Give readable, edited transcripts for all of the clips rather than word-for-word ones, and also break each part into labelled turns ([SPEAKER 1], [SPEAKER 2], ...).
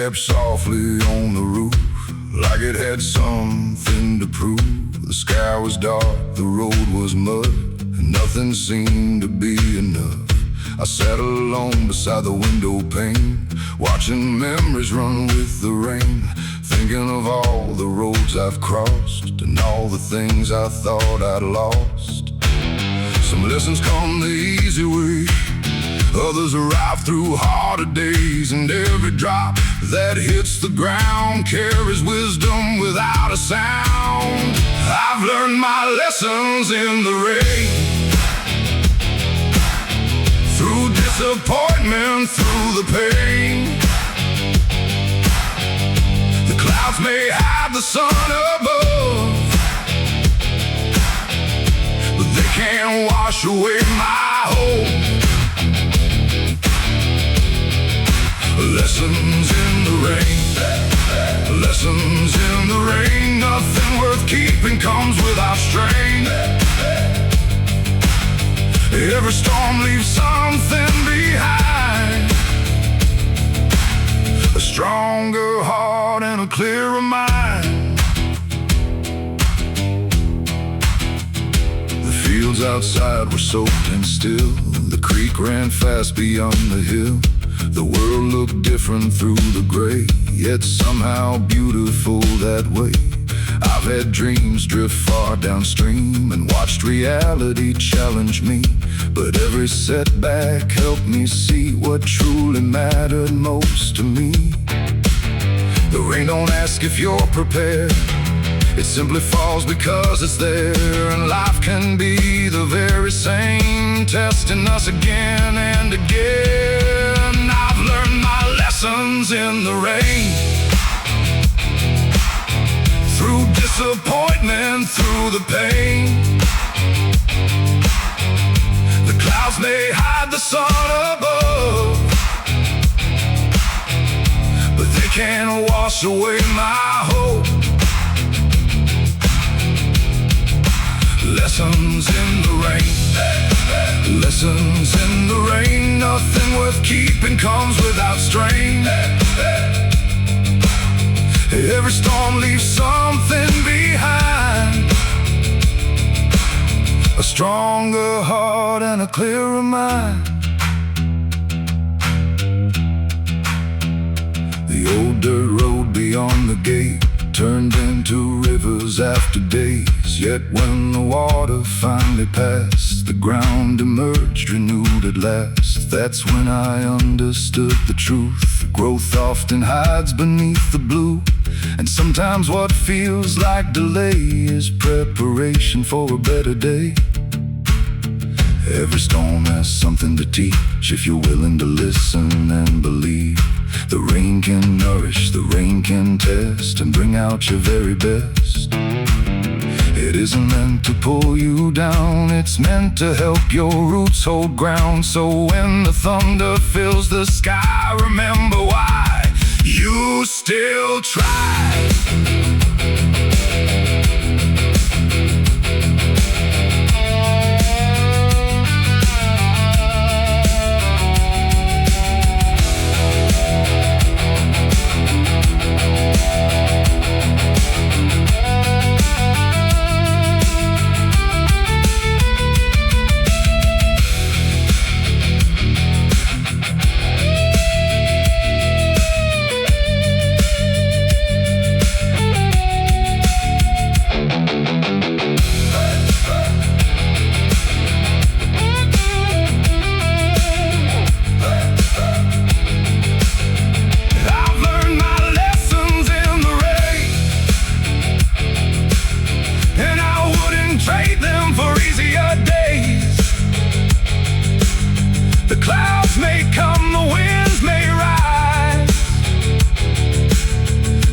[SPEAKER 1] stepped softly on the roof, like it had something to prove. The sky was dark, the road was mud, and nothing seemed to be enough. I sat alone beside the window pane, watching memories run with the rain, thinking of all the roads I've crossed and all the things I thought I'd lost. Some lessons come the easy way, others arrive through harder days, and every drop that hits the ground carries wisdom without a sound. I've learned my lessons in the rain, through disappointment, through the pain. The clouds may hide the sun above, but they can't wash away my hope. Lessons in the rain, lessons in the rain. Nothing worth keeping comes without strain. Every storm leaves something behind, a stronger heart and a clearer mind. The fields outside were soaked and still, the creek ran fast beyond the hill. The world looked different through the gray, yet somehow beautiful that way. I've had dreams drift far downstream and watched reality challenge me, but every setback helped me see what truly mattered most to me. The rain don't ask if you're prepared, it simply falls because it's there. And life can be the very same, testing us again and again. I've learned my lessons in the rain, through disappointment, through the pain. The clouds may hide the sun above, but they can't wash away my hope. Lessons in the rain, lessons in the rain. Nothing worth keeping comes without strain. Every storm leaves something behind, a stronger heart and a clearer mind. The old dirt road beyond the gate turned into rivers after days, yet when the water finally passed, the ground emerged renewed at last. That's when I understood the truth. Growth often hides beneath the blue, and sometimes what feels like delay is preparation for a better day. Every storm has something to teach if you're willing to listen and believe. The rain can nourish, the rain can test and bring out your very best. It isn't meant to pull you down, it's meant to help your roots hold ground. So when the thunder fills the sky, remember why you still try.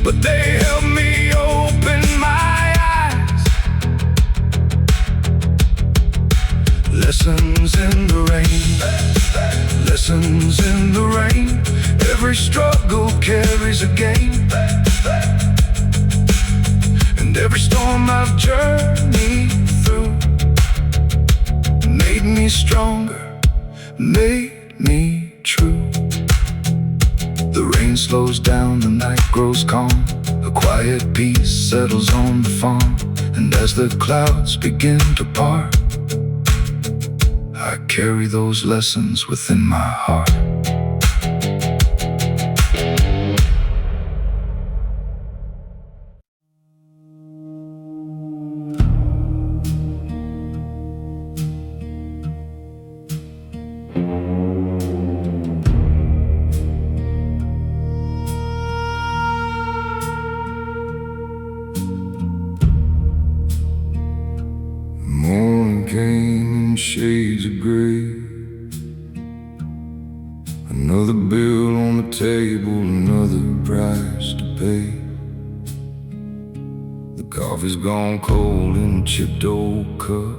[SPEAKER 1] But they help me open my eyes. Lessons in the rain, lessons in the rain. Every struggle carries a gain, and every storm I've journeyed through made me stronger, made me true. The rain rain slows down, the night grows calm. A quiet peace settles on the farm. And as the clouds begin to part, I carry those lessons within my heart. Morning came in shades of gray. Another bill on the table, another price to pay. The coffee's gone cold in a chipped old cup,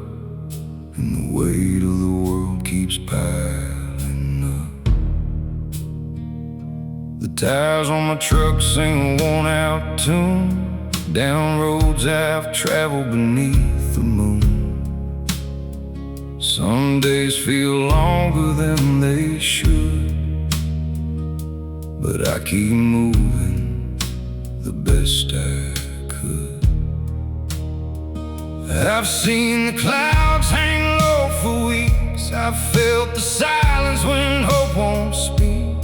[SPEAKER 1] and the weight of the world keeps piling up. The tires on my truck sing a worn-out tune, down roads I've traveled beneath the moon. Some days feel longer than they should, but I keep moving the best I could. I've seen the clouds hang low for weeks. I've felt the silence when hope won't speak.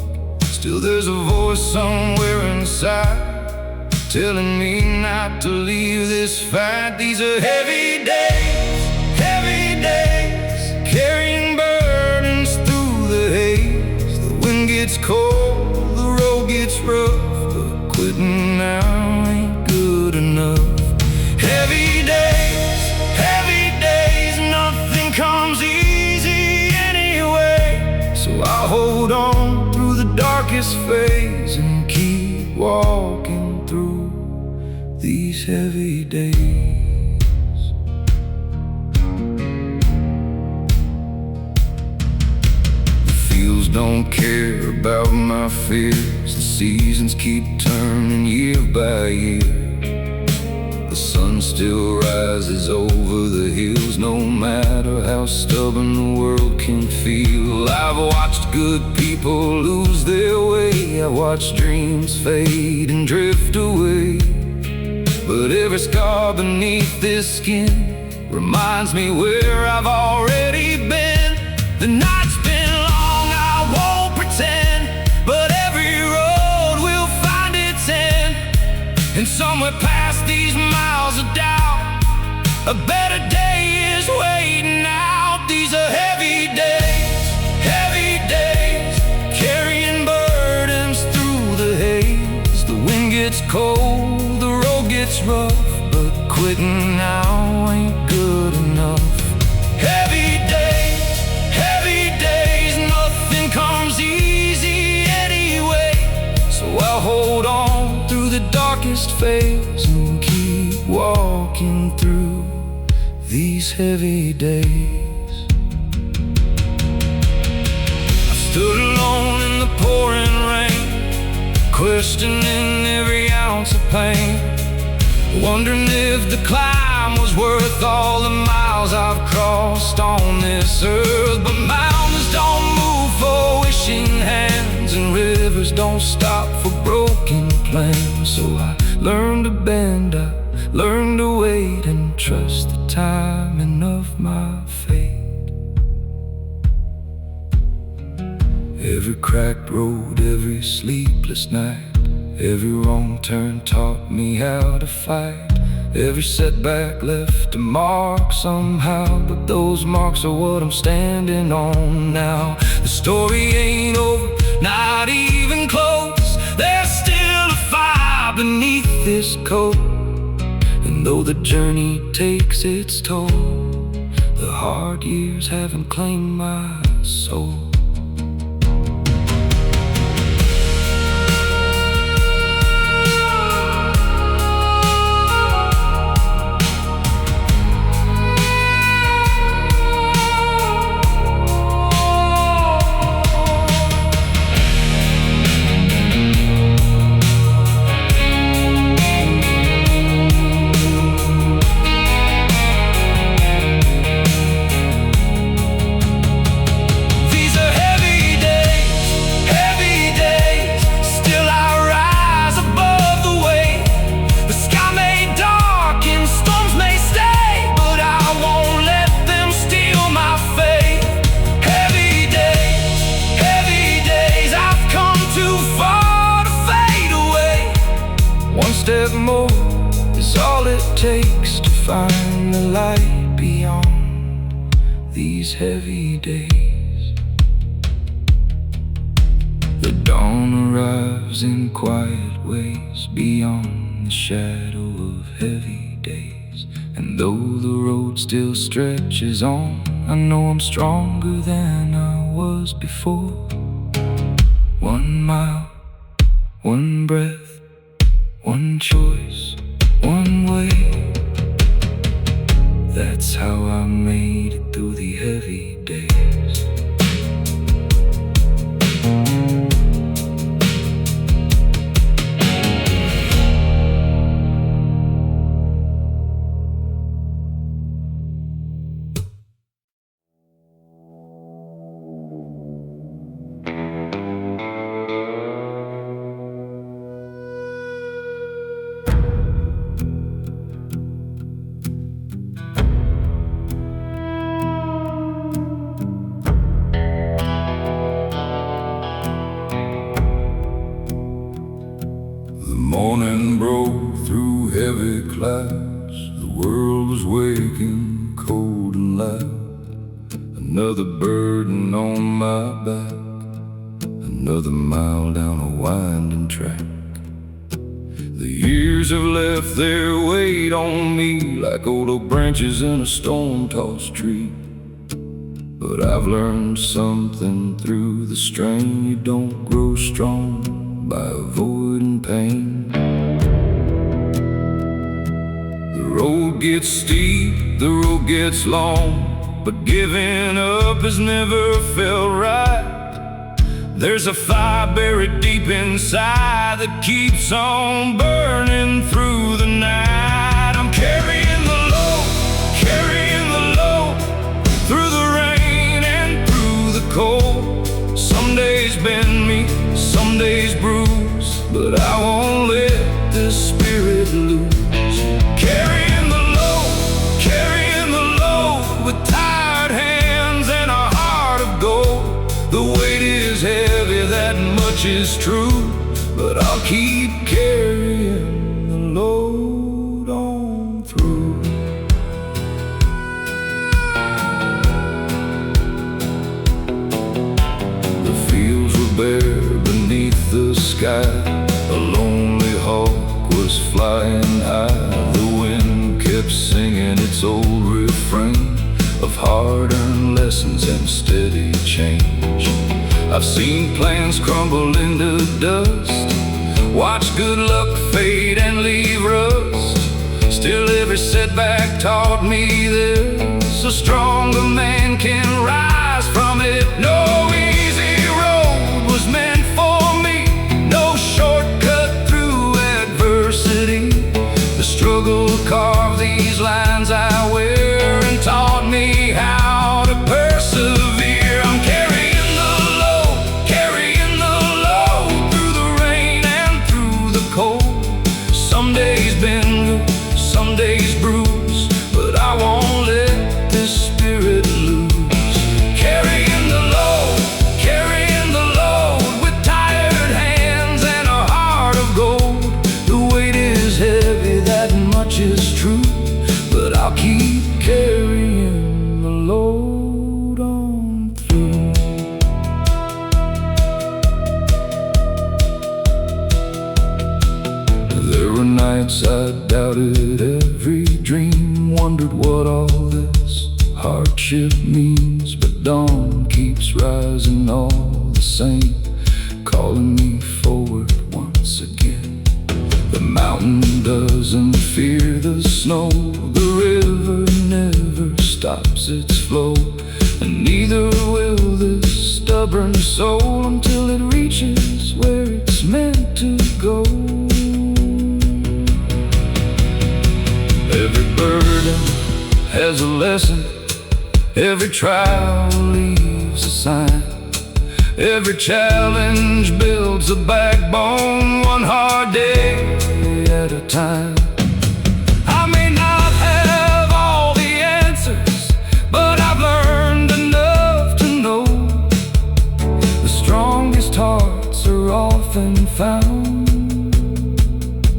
[SPEAKER 1] Still there's a voice somewhere inside telling me not to leave this fight. These are heavy days, carrying burdens through the haze. The wind gets cold, the road gets rough, but quitting now ain't good enough. Heavy days, nothing comes easy anyway. So I'll hold on through the darkest phase and keep walking through these heavy days. Don't care about my fears. The seasons keep turning year by year. The sun still rises over the hills, no matter how stubborn the world can feel. I've watched good people lose their way. I watched dreams fade and drift away. But every scar beneath this skin reminds me where I've already been. The night's been long, I won't pretend, but every road will find its end. And somewhere past these miles of doubt, a better day is waiting out. These are heavy days, carrying burdens through the haze. The wind gets cold, the road gets rough, but quitting now ain't good enough. Heavy days, nothing comes easy anyway. So I'll hold on through the darkest phase and keep walking through these heavy days. I stood alone in the pouring rain, questioning every ounce of pain, wondering if the climb was worth all the miles I've crossed on this earth. But mountains don't move for wishing hands, and rivers don't stop for broken plans. So I learned to bend, I learned to wait and trust the timing of my fate. Every cracked road, every sleepless night, every wrong turn taught me how to fight. Every setback left a mark somehow, but those marks are what I'm standing on now. The story ain't over, not even close. There's still a fire beneath this coat. And though the journey takes its toll, the hard years haven't claimed my soul. These are more is all it takes to find the light beyond these heavy days. The dawn arrives in quiet ways beyond the shadow of heavy days. And though the road still stretches on, I know I'm stronger than I was before. 1 mile, 1 breath, 1 choice, 1 way. That's how I made it through the heavy days. Morning broke through heavy clouds. The world was waking cold and loud. Another burden on my back, another mile down a winding track. The years have left their weight on me like old oak branches in a storm-tossed tree. But I've learned something through the strain. You don't grow strong by avoiding pain. The road gets steep, the road gets long, but giving up has never felt right. There's a fire buried deep inside that keeps on burning through the night. I'm carrying the load through the rain and through the cold. Some days bend me, some days bruise, but I won't let this spirit loose. Carrying the load with tired hands and a heart of gold. The weight is heavy, that much is true, but I'll keep carrying the load on through. The fields were bare beneath the sky. A lonely hawk was flying high. The wind kept singing its old refrain of hard-earned lessons and steady change. I've seen plans crumble into dust, watch good luck fade and leave rust. Still every setback taught me this: a stronger man can rise from it. No easy road was meant for me, no shortcut through adversity. The struggle carved these lines I wear and taught me how to persevere. I'm carrying the load through the rain and through the cold. Some days bend good, some days bruise, but I won't let this spirit lose. Carrying the load with tired hands and a heart of gold. The weight is heavy, that much is true, but I'll keep carrying the load on through. There were nights I doubted every dream, wondered what all this hardship means. But dawn keeps rising all the same, calling me forward once again. The mountain doesn't fear the snow, the river never stops its flow, and neither will this stubborn soul until it reaches where it's meant to go. Every burden has a lesson, every trial leaves a sign. Every challenge builds a backbone, one hard day at a time. I may not have all the answers, but I've learned enough to know the strongest hearts are often found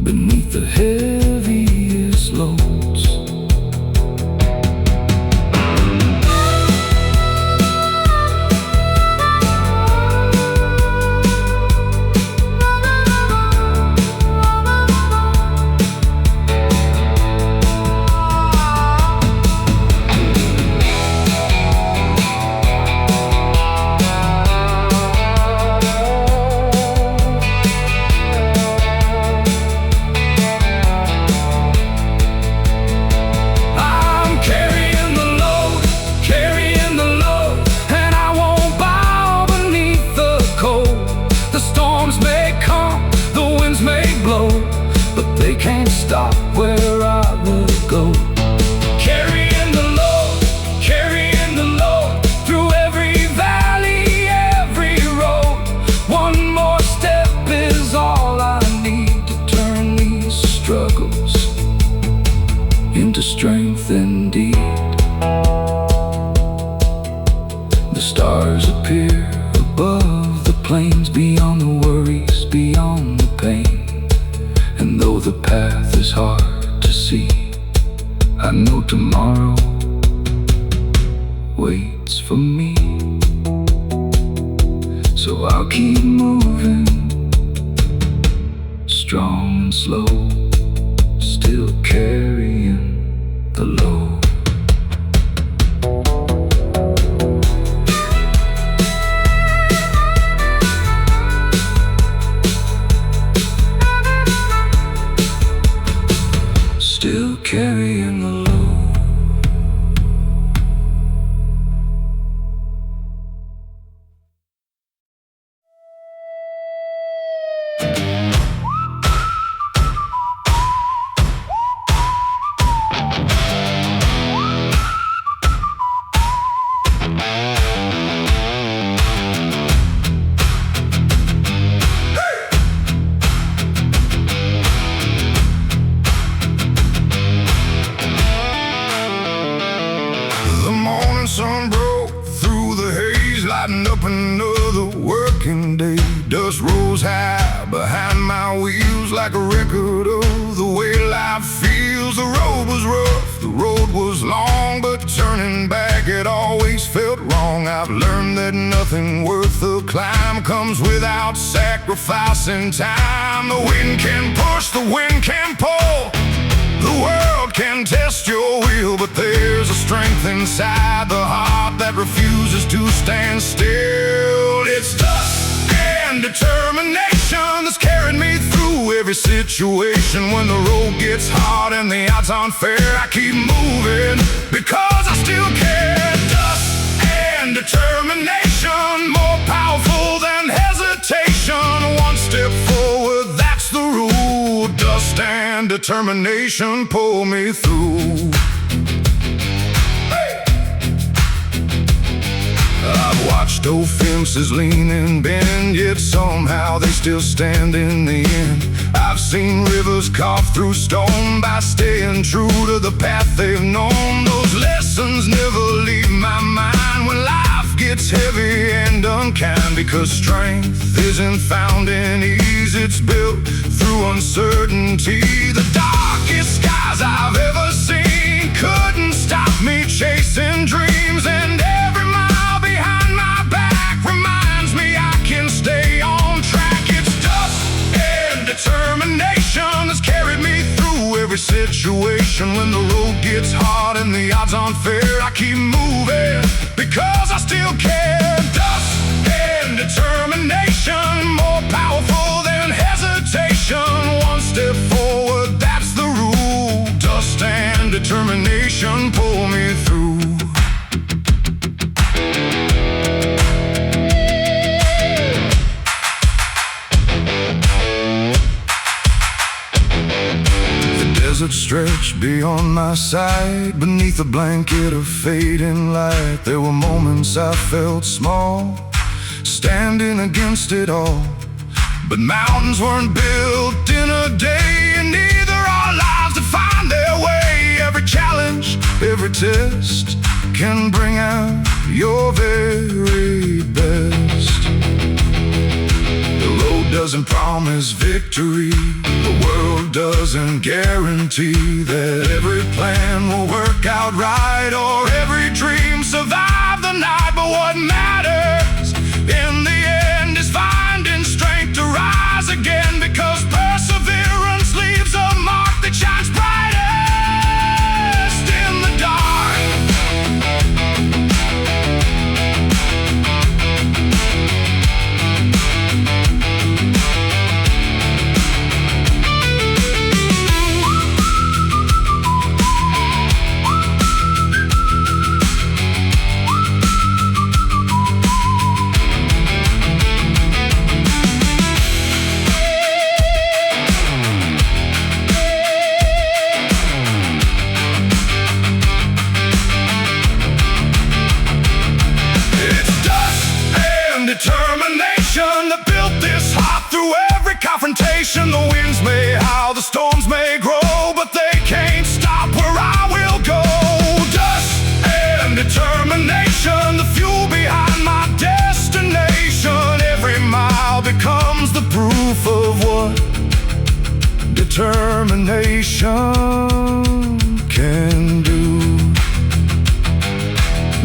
[SPEAKER 1] beneath the heaviest loads. Stop where I will go. Carrying the load through every valley, every road. One more step is all I need to turn these struggles into strength indeed. The stars appear above the plains, beyond the worries, beyond the pain. And though the path is hard to see, I know tomorrow waits for me. So I'll keep moving, strong and slow, still carrying the load. Still carrying the load. Sun broke through the haze, lighting up another working day. Dust rose high behind my wheels, like a record of the way life feels. The road was rough, the road was long, but turning back it always felt wrong. I've learned that nothing worth the climb comes without sacrificing time. The wind can push, the wind can pull, the world can test your will, but there's a strength inside the heart that refuses to stand still. It's dust and determination that's carried me through every situation. When the road gets hard and the odds aren't fair, I keep moving because I still care. Dust and determination, more powerful than hesitation. One step forward, that's the rule. Dust and determination pull me through. Hey! I've watched old fences lean and bend, yet somehow they still stand in the end. I've seen rivers carved through stone by staying true to the path they've known. Those lessons never leave my mind when life gets heavy and unkind, because strength isn't found in ease, it's built through uncertainty. The darkest skies I've ever seen couldn't stop me chasing dreams, and every mile behind my back reminds me I can stay on track. It's dust and determination that's carried me through every situation. When the road gets hard and the odds aren't fair, I keep moving because I still care. Dust and determination, more powerful than hesitation. One step forward, that's the rule. Dust and determination pull me through. The desert stretched beyond my sight, beneath a blanket of fading light. There were moments I felt small, standing against it all. But mountains weren't built in a day, and neither are lives to find their way. Every challenge, every test can bring out your very best. The road doesn't promise victory, the world doesn't guarantee that every plan will work out right or every dream survive the night. But what matters in the end is finding strength to rise again, because perseverance leaves a mark that shines brightest in the dark. Determination that built this heart through every confrontation. The winds may howl, the storms may grow, but they can't stop where I will go. Dust and determination, the fuel behind my destination. Every mile becomes the proof of what determination can do.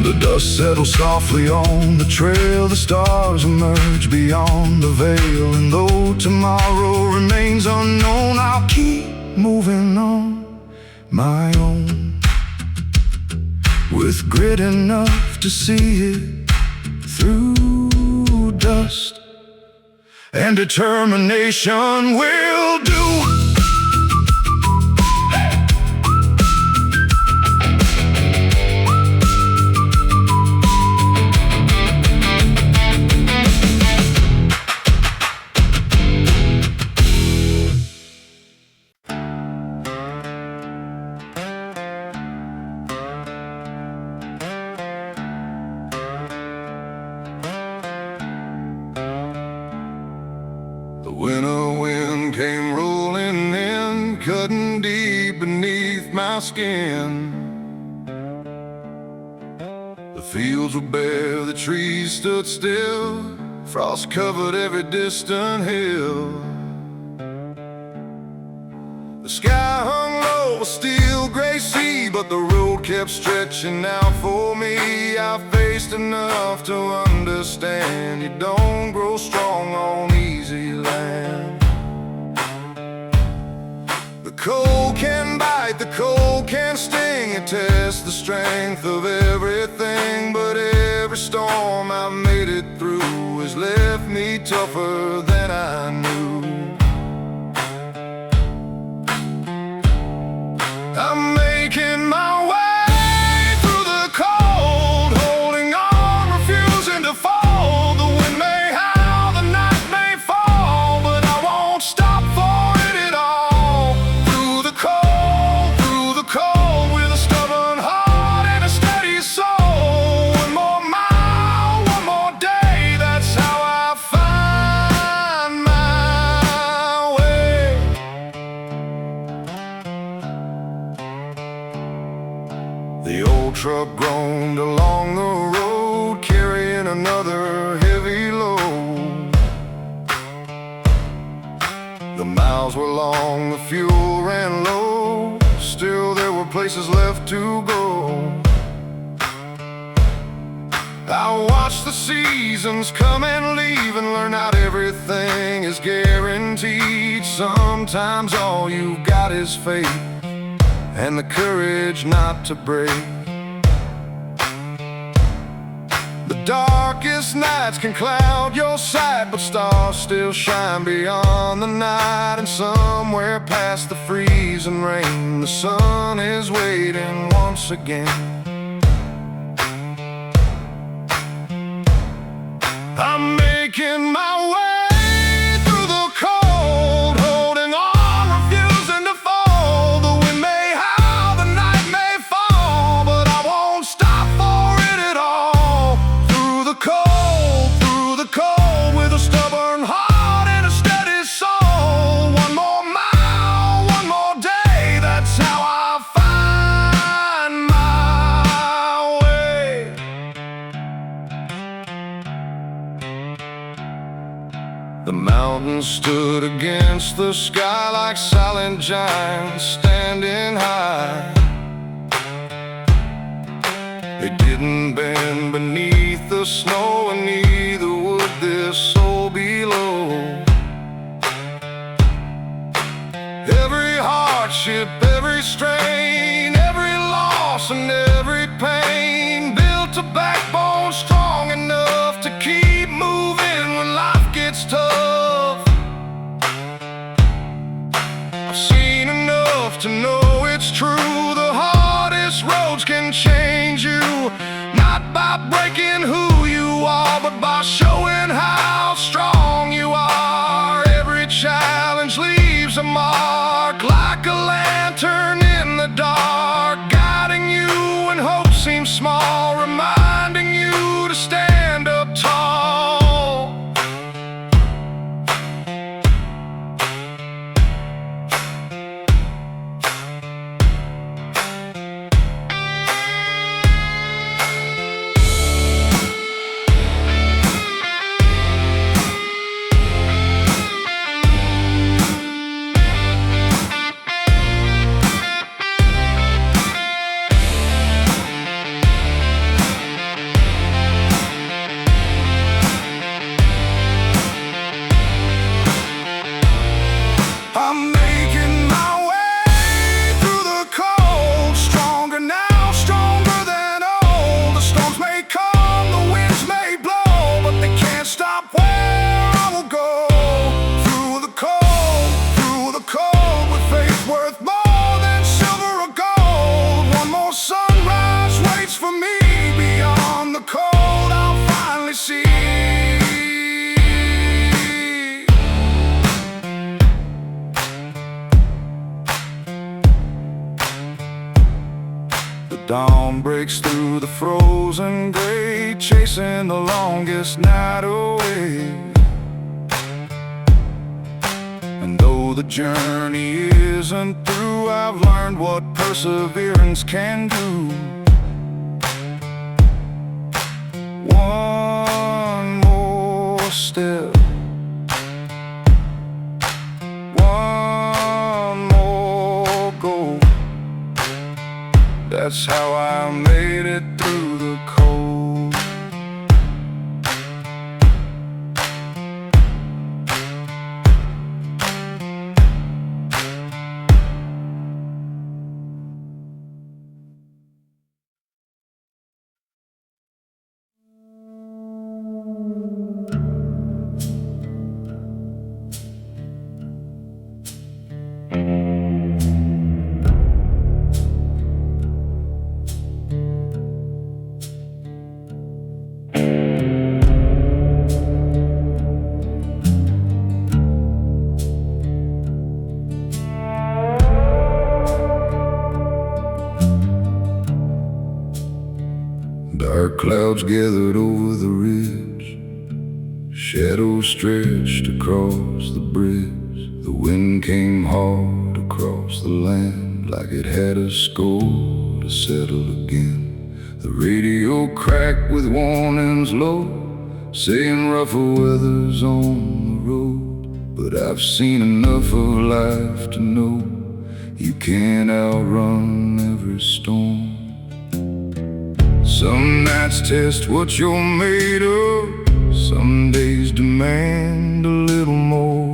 [SPEAKER 1] The dust settles softly on the trail, the stars emerge beyond the veil, and though tomorrow remains unknown, I'll keep moving on my own, with grit enough to see it through. Dust and determination will do. The winter wind came rolling in, cutting deep beneath my skin. The fields were bare, the trees stood still, frost covered every distant hill. The sky hung low, a steel gray sea, but the road kept stretching out for me. I faced enough to understand you don't grow strong on easy land. The cold can bite, the cold can sting, it tests the strength of everything. But every storm I've made it through has left me tougher than I knew. I'm making my way through the cold, holding on, refusing to fall. The wind may howl, the night may fall, but I won't stop for it at all. Through the cold, with a stubborn heart and a steady soul. One more mile, one more day, that's how I find my way. The old truck groaned along the road, carrying another heavy load. The miles were long, the fuel ran low, still there were places left to go. I watched the seasons come and leave and learn not everything is guaranteed. Sometimes all you've got is faith and the courage not to break. The darkest nights can cloud your sight, but stars still shine beyond the night. And somewhere past the freezing rain, the sun is waiting once again. I'm making my way through the cold, holding on, refusing to fall. The wind may howl, the night may fall, but I won't stop for it at all. Through the cold, with a stubborn heart and a steady soul. One more mile, one more day, that's how I find my way. The mountains stood against the sky like silent giants standing high. They didn't bend beneath the snow, and neither would this soul below. Every hardship, every strain, every loss and every pain built a backbone strong enough to keep moving when life gets tough. I've seen enough to know it's true. The hardest roads can change you, not by breaking who you are, but by showing how strong you are. Every challenge leaves a mark, like a lantern in the dark, guiding you when hope seems small, reminding you to stand up tall. I'm making my way through the cold, stronger now, stronger than old. The storms may come, the winds may blow, but they can't stop where I will go. Through the cold, with faith worth more than silver or gold. One more sunrise waits for me. Beyond the cold, I'll finally see. Dawn breaks through the frozen gray, chasing the longest night away. And though the journey isn't through, I've learned what perseverance can do. One more step, one more goal. That's how I made it through the cold. Dark clouds gathered over the ridge, shadows stretched across the bridge. The wind came hard across the land, like it had a score to settle again. The radio cracked with warnings low, saying rougher weather's on the road. But I've seen enough of life to know you can't outrun every storm. Some nights test what you're made of, some days demand a little more.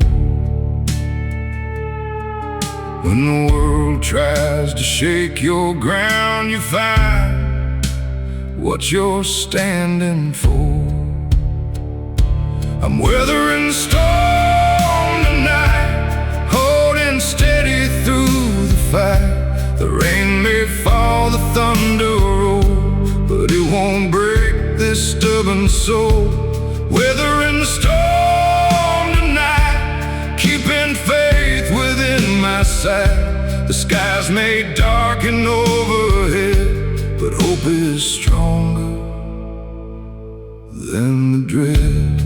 [SPEAKER 1] When the world tries to shake your ground, you find what you're standing for. I'm weathering the storm tonight, holding steady through the fight. The rain may fall, the thunder roll, but it won't break this stubborn soul. Weathering the storm tonight, keeping faith within my sight. The skies may darken overhead, but hope is stronger than the dread.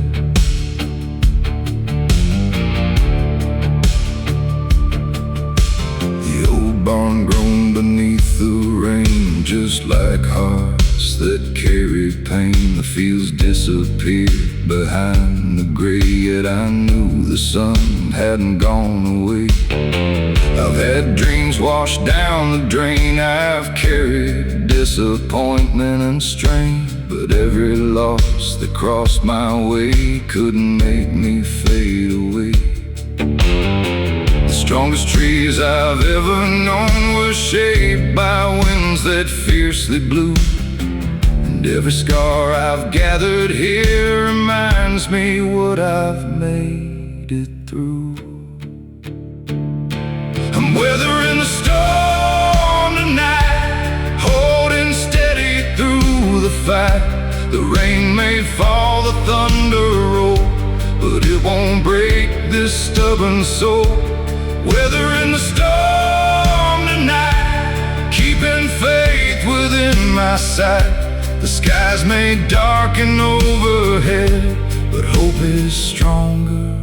[SPEAKER 1] The old barn groaned beneath the rain, just like hearts that carried pain. The fields disappeared behind the gray, yet I knew the sun hadn't gone away. I've had dreams washed down the drain, I've carried disappointment and strain, but every loss that crossed my way couldn't make me fade away. The strongest trees I've ever known were shaped by winds that fiercely blew, and every scar I've gathered here reminds me what I've made it through. I'm weathering the storm tonight, holding steady through the fight. The rain may fall, the thunder roll, but it won't break this stubborn soul. Weathering the storm tonight, keeping faith within my sight. The skies may darken overhead, but hope is stronger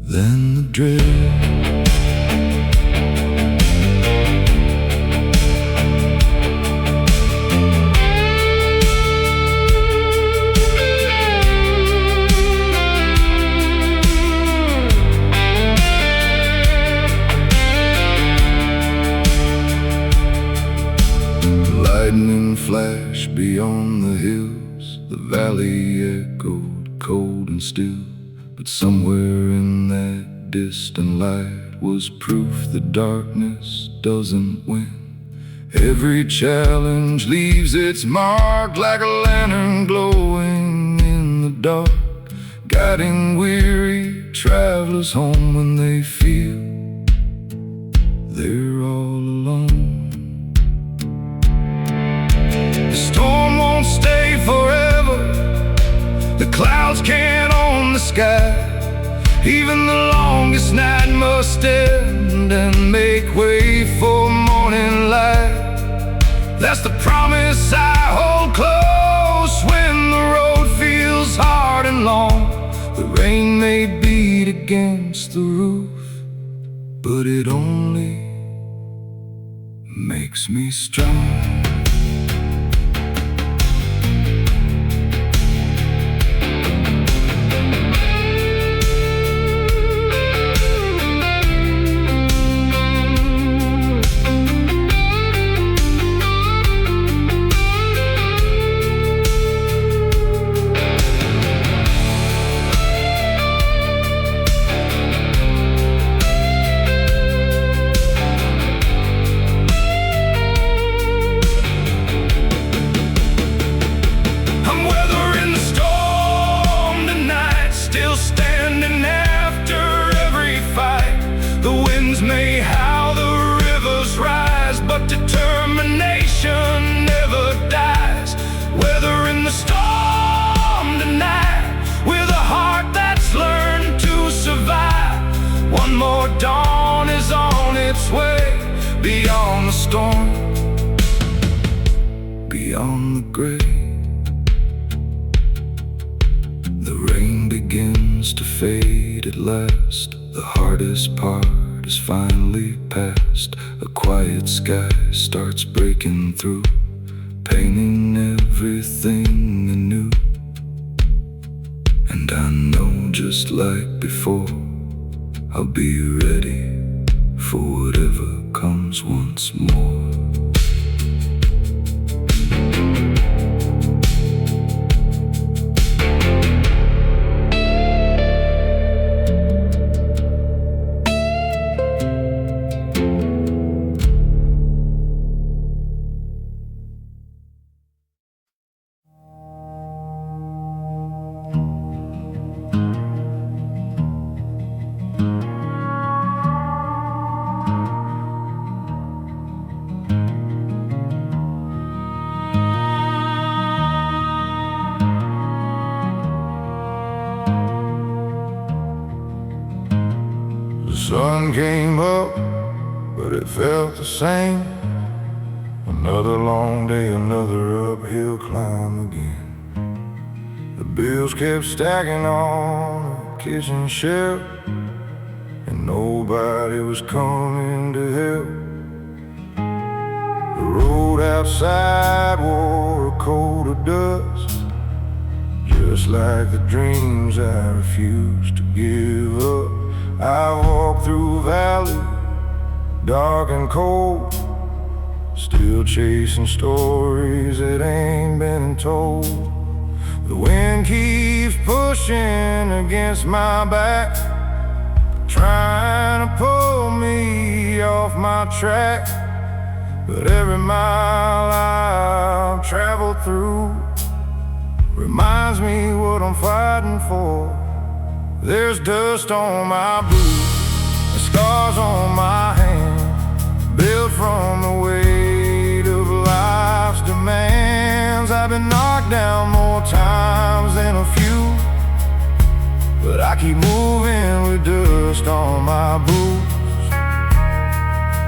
[SPEAKER 1] than the dread. Lightning flashed beyond the hills, the valley echoed cold and still, but somewhere in that distant light was proof that darkness doesn't win. Every challenge leaves its mark like a lantern glowing in the dark, guiding weary travelers home when they feel they're all alone. The storm won't stay forever, the clouds can't own the sky. Even the longest night must end and make way for morning light. That's the promise I hold close when the road feels hard and long. The rain may beat against the roof, but it only makes me strong. May howl, the rivers rise, but determination never dies. Weathering the storm tonight with a heart that's learned to survive. One more dawn is on its way, beyond the storm, beyond the gray. The rain begins to fade at last, the hardest part is finally past. A quiet sky starts breaking through, painting everything anew. And I know, just like before, I'll be ready for whatever comes once more. The sun came up, but it felt the same. Another long day, another uphill climb again. The bills kept stacking on the kitchen shelf, and nobody was coming to help. The road outside wore a coat of dust. Just like the dreams I refuse to give up. I walk through valleys, dark and cold, still chasing stories that ain't been told. The wind keeps pushing against my back, trying to pull me off my track. But every mile I've traveled through reminds me what I'm fighting for. There's dust on my boots and scars on my hands, built from the weight of life's demands. I've been knocked down more times than a few, but I keep moving with dust on my boots.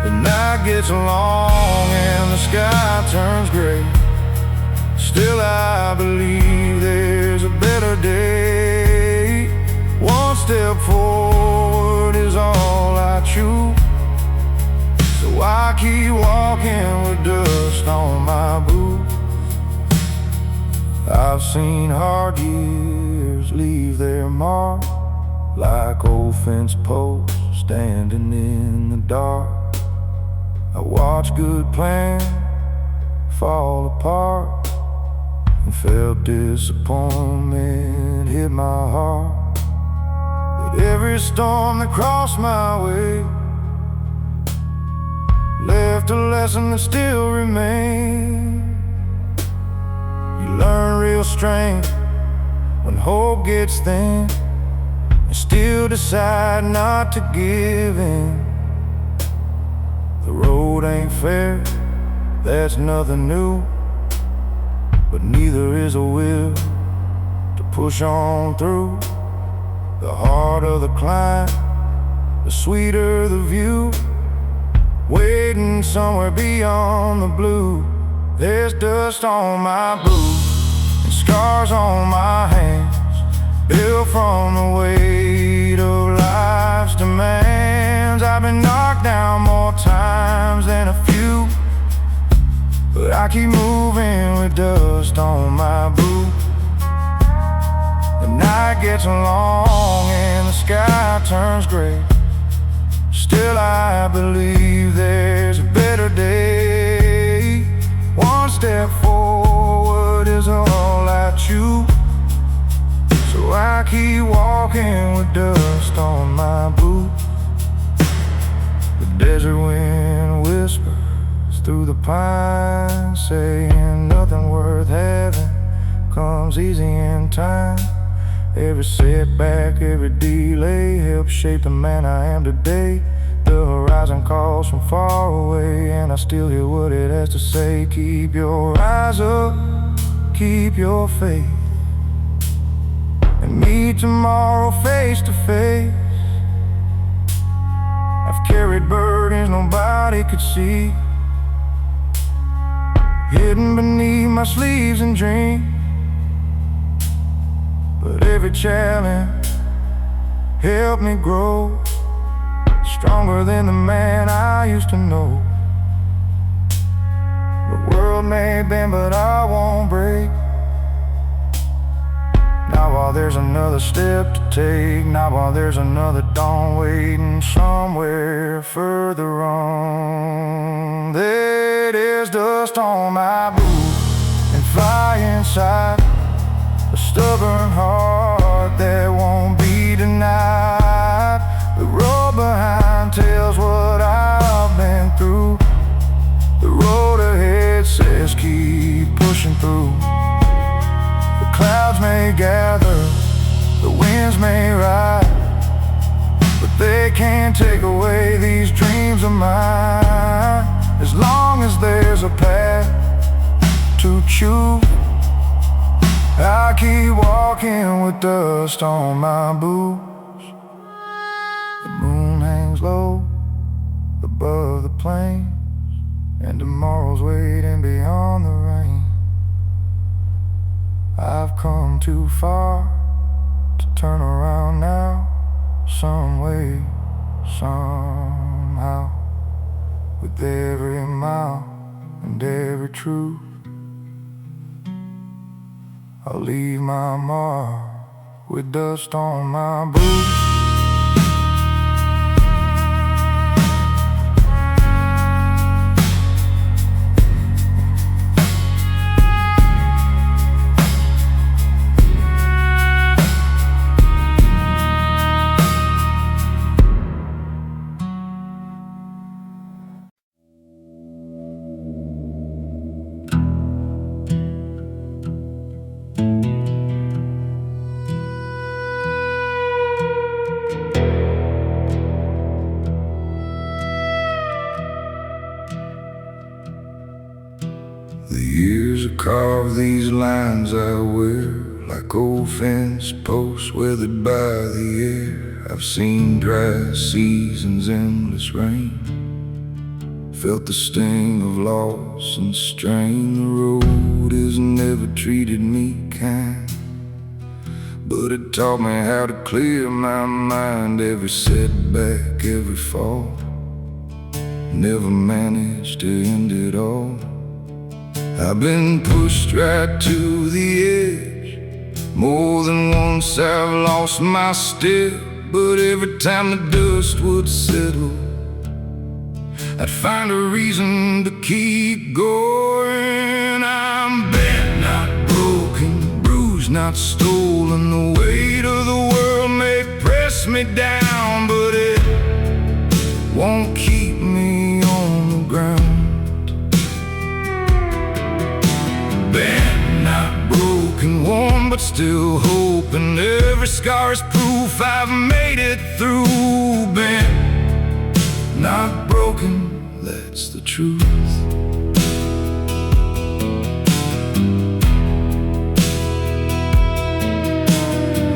[SPEAKER 1] The night gets long and the sky turns gray. Still I believe there's a better day. One step forward is all I choose, so I keep walking with dust on my boots. I've seen hard years leave their mark, like old fence posts standing in the dark. I watch good plans fall apart and felt disappointment hit my heart. But every storm that crossed my way left a lesson that still remains. You learn real strength when hope gets thin, and still decide not to give in. The road ain't fair, that's nothing new, but neither is a will to push on through. The harder the climb, the sweeter the view, waiting somewhere beyond the blue. There's dust on my boots and scars on my hands, built from the weight of life's demands. I've been knocked down more times than a few, but I keep moving with dust on my boots. The night gets long and the sky turns gray. Still I believe there's a better day. One step forward is all I choose, so I keep walking with dust on my boots. The desert wind whispers through the pines, saying nothing worth having comes easy in time. Every setback, every delay helps shape the man I am today. The horizon calls from far away, and I still hear what it has to say. Keep your eyes up, keep your faith, and meet tomorrow face to face. I've carried burdens nobody could see, hidden beneath my sleeves and dreams. But every challenge helped me grow, stronger than the man I used to know. The world may bend, but I won't break. Not while there's another step to take, not while there's another dawn waiting somewhere further on. There is dust on my boots and fire inside, a stubborn heart that won't be denied. The road behind tells what I've been through. The road ahead says keep pushing through. The clouds may gather, the winds may ride, but they can't take away these dreams of mine. As long as there's a path to choose, I keep walking with dust on my boots. The moon hangs low above the plains, and tomorrow's waiting beyond the rain. I've come too far to turn around now, some way, somehow. With every mile and every truth, I'll leave my mark with dust on my boots. The years have carved these lines I wear like old fence posts weathered by the air. I've seen dry seasons, endless rain, felt the sting of loss and strain. The road has never treated me kind, but it taught me how to clear my mind. Every setback, every fall, never managed to end it all. I've been pushed right to the edge. More than once I've lost my step, but every time the dust would settle, I'd find a reason to keep going. I'm bent, not broken, bruised, not stolen. The weight of the world may press me down, but it won't keep me on the ground. Bent, not broken, worn, but still hoping. Every scar is proof I've made it through. Bent, not broken, that's the truth.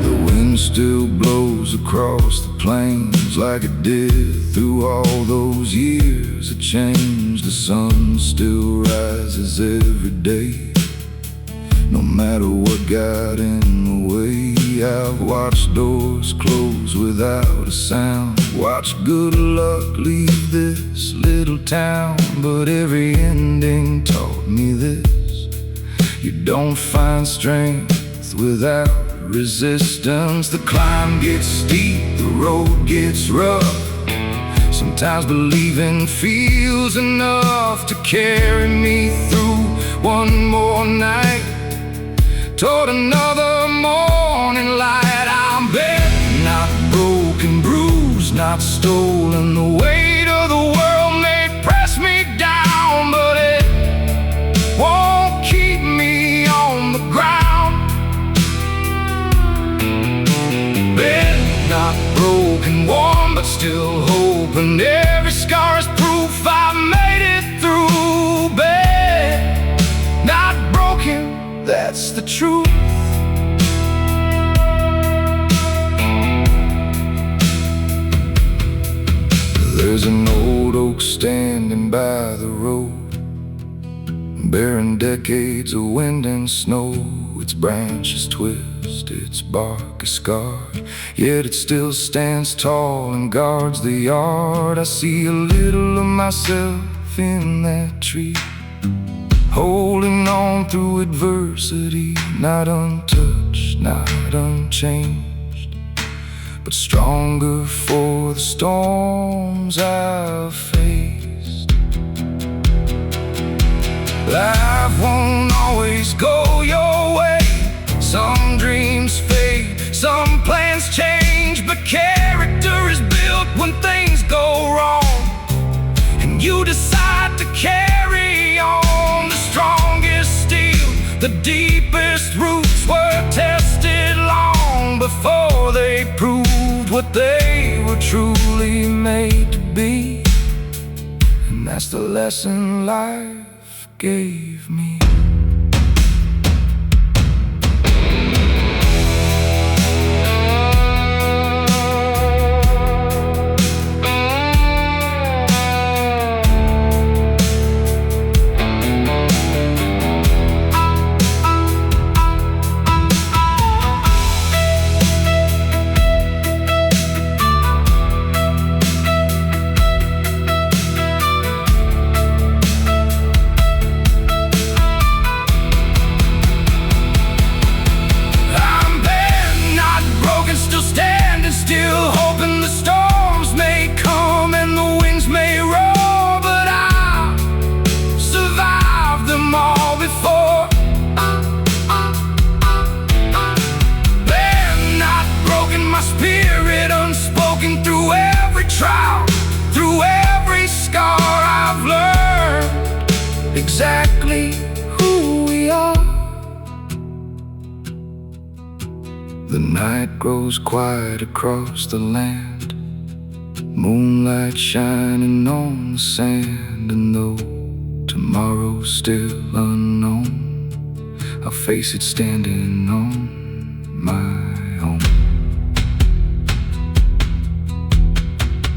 [SPEAKER 1] The wind still blows across the plains like it did through all those years of change. The sun still rises every day, no matter what got in the way. I've watched doors close without a sound, watched good luck leave this little town. But every ending taught me this: you don't find strength without resistance. The climb gets steep, the road gets rough. Sometimes believing feels enough to carry me through one more night toward another morning light. I'm bent, not broken, bruised, not stolen. The weight of the world may press me down, but it won't keep me on the ground. Bent, not broken, warm, but still hoping. Every scar is proof I've made it through. Bent, not broken, that's the truth. There's an old oak standing by the road, bearing decades of wind and snow. Its branches twist, its bark is scarred, yet it still stands tall and guards the yard. I see a little of myself in that tree, holding on through adversity, not untouched, not unchanged, but stronger for the storms I've faced. Life won't always go your way. Some dreams fade, some plans change, but character is built when things go wrong, and you decide to carry on. The strongest steel, the deepest roots were tested long before they proved what they were truly made to be. And that's the lesson life gave me. trout. Through every scar I've learned exactly who we are. The night grows quiet across the land, moonlight shining on the sand. And though tomorrow's still unknown, I'll face it standing on my own.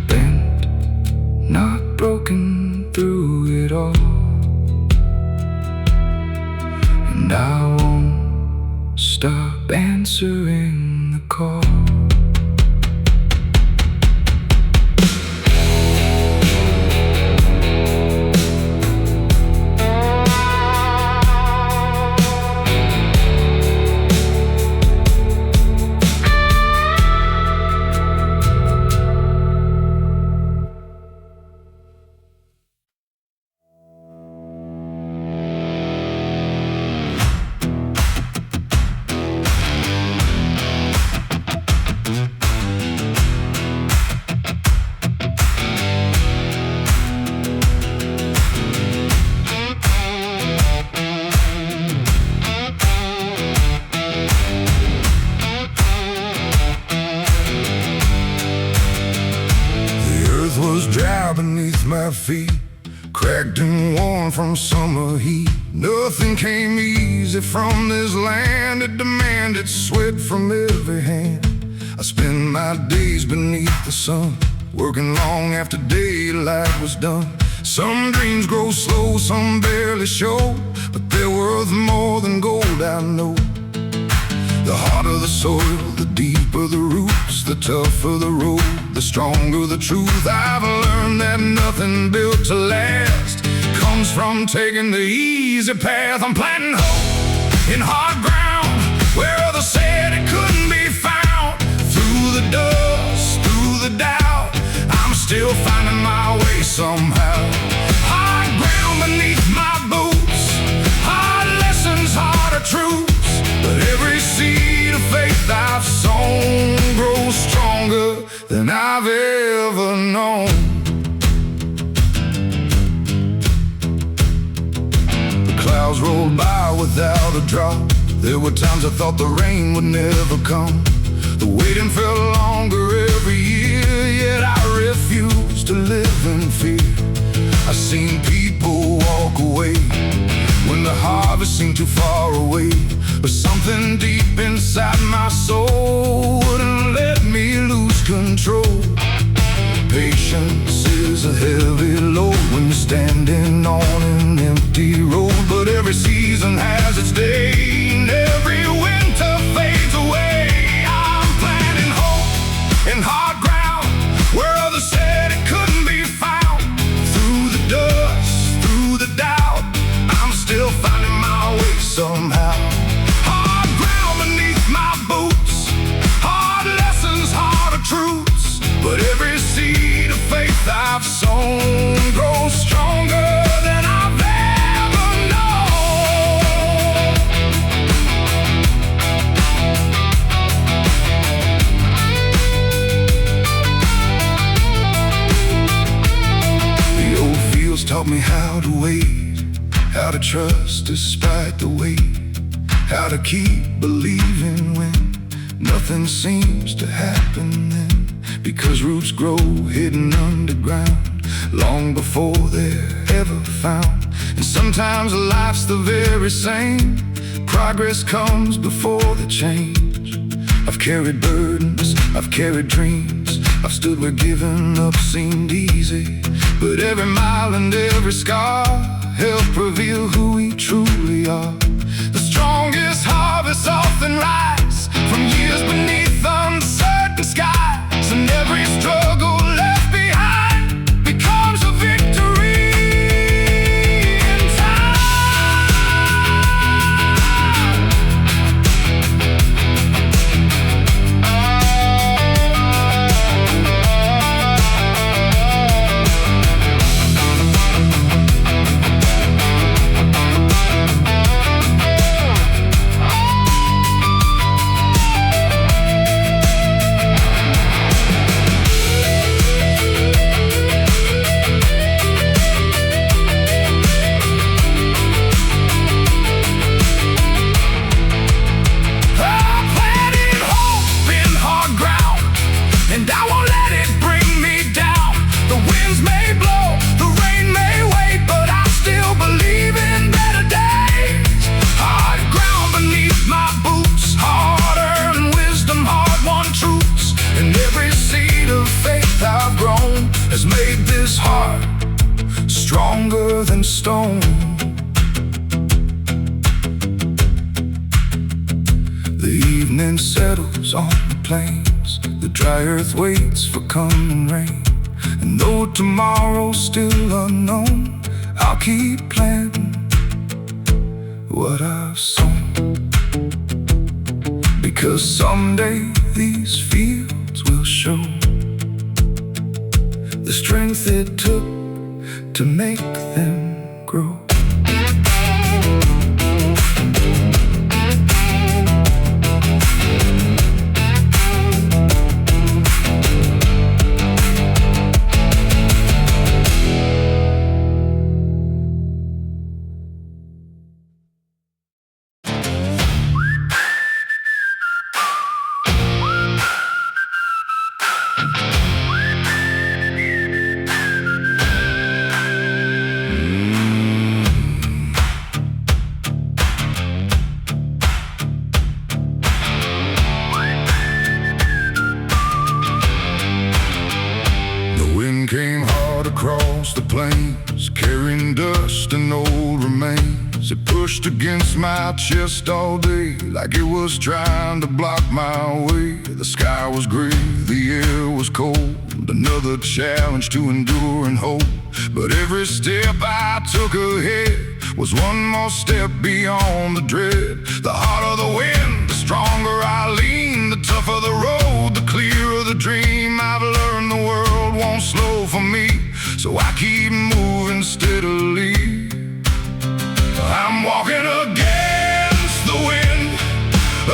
[SPEAKER 1] Bent, not broken through it all, and I won't stop answering the call. Was dry beneath my feet, cracked and worn from summer heat. Nothing came easy from this land. It demanded sweat from every hand. I spent my days beneath the sun, working long after daylight was done. Some dreams grow slow, some barely show, but they're worth more than gold, I know. The harder the soil, the deeper the roots, the tougher the road, the stronger the truth. I've learned that nothing built to last comes from taking the easy path. I'm planting hope in hard ground where others said it couldn't be found. Through the dust, through the doubt, I'm still finding my way somehow. Hard ground beneath my boots, hard lessons, harder truths. But every seed of faith I've sown grows stronger than I've ever known. The clouds rolled by without a drop. There were times I thought the rain would never come. The waiting felt longer every year, yet I refused to live in fear. I've seen people walk away when the harvest seemed too far away, but something deep inside my soul wouldn't let me lose control. Patience is a heavy load when you're standing on an empty road. But every season has its day, and every winter fades away. I'm planting hope in hard ground where others said it couldn't be found. Through the dust, through the doubt, I'm still finding my way somehow. Hard ground beneath my boots, hard lessons, harder truths. But every seed of faith I've sown grows stronger than I've ever known. The old fields taught me how to wait, how to trust despite the weight, how to keep believing when nothing seems to happen then. Because roots grow hidden underground long before they're ever found. And sometimes life's the very same. Progress comes before the change. I've carried burdens, I've carried dreams, I've stood where giving up seemed easy. But every mile and every scar helped reveal who we truly are. The strongest harvests often rise from years beneath uncertain skies. And every struggle left behind becomes a victory in stronger than stone. The evening settles on the plains, the dry earth waits for coming rain. And though tomorrow's still unknown, I'll keep planting what I've sown. Because someday these fields will show the strength it took to make them grow. Came hard across the plains, carrying dust and old remains. It pushed against my chest all day, like it was trying to block my way. The sky was gray, the air was cold, another challenge to endure and hope. But every step I took ahead was one more step beyond the dread. The harder the wind, the stronger I lean, the tougher the road, the clearer the dream. I've learned the world won't slow for me, so I keep moving steadily. I'm walking against the wind,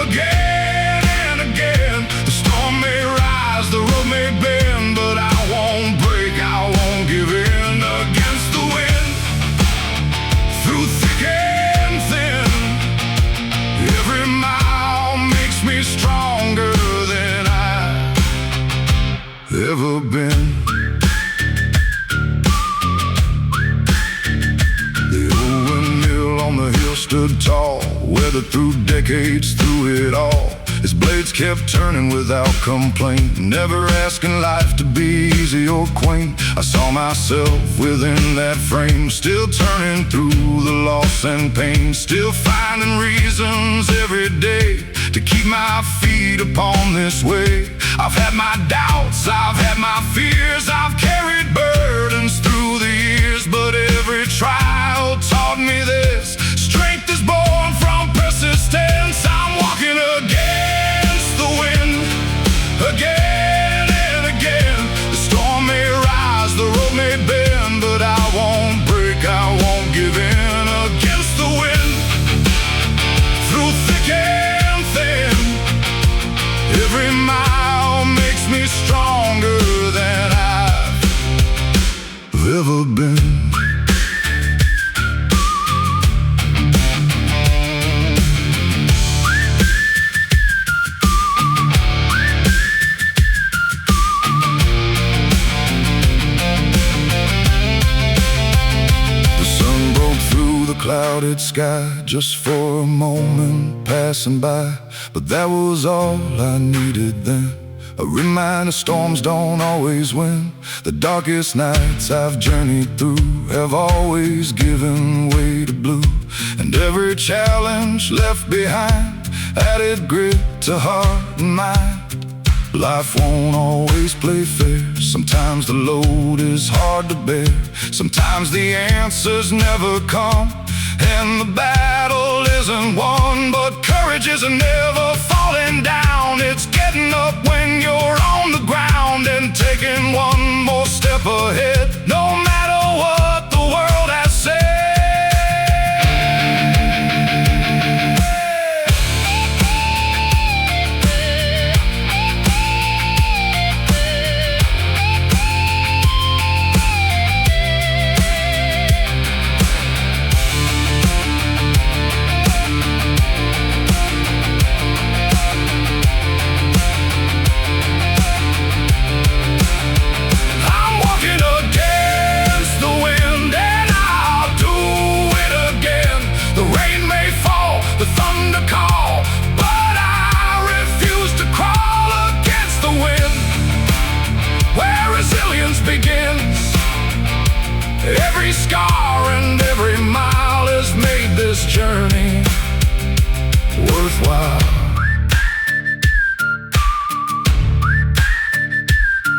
[SPEAKER 1] again and again. The storm may rise, the road may bend, but I won't break, I won't give in. Against the wind, through thick and thin, every mile makes me stronger than I've ever been. Stood tall, weathered through decades, through it all. His blades kept turning without complaint, never asking life to be easy or quaint. I saw myself within that frame, still turning through the loss and pain, still finding reasons every day to keep my feet upon this way. I've had my doubts, I've had my fears, I've carried burdens through the years, but every trial taught me this: strength is born from persistence. I'm walking against the wind, again and again. The storm may rise, the road may bend, but I won't break, I won't give in. Against the wind, through thick and thin, every mile makes me stronger than I've ever been. Clouded sky, just for a moment passing by, but that was all I needed then. A reminder storms don't always win. The darkest nights I've journeyed through have always given way to blue, and every challenge left behind added grit to heart and mind. Life won't always play fair. Sometimes the load is hard to bear, sometimes the answers never come, and the battle isn't won. But courage isn't never falling down, it's getting up when you're on the ground and taking one more step ahead, no matter what the world has said. I'm walking again.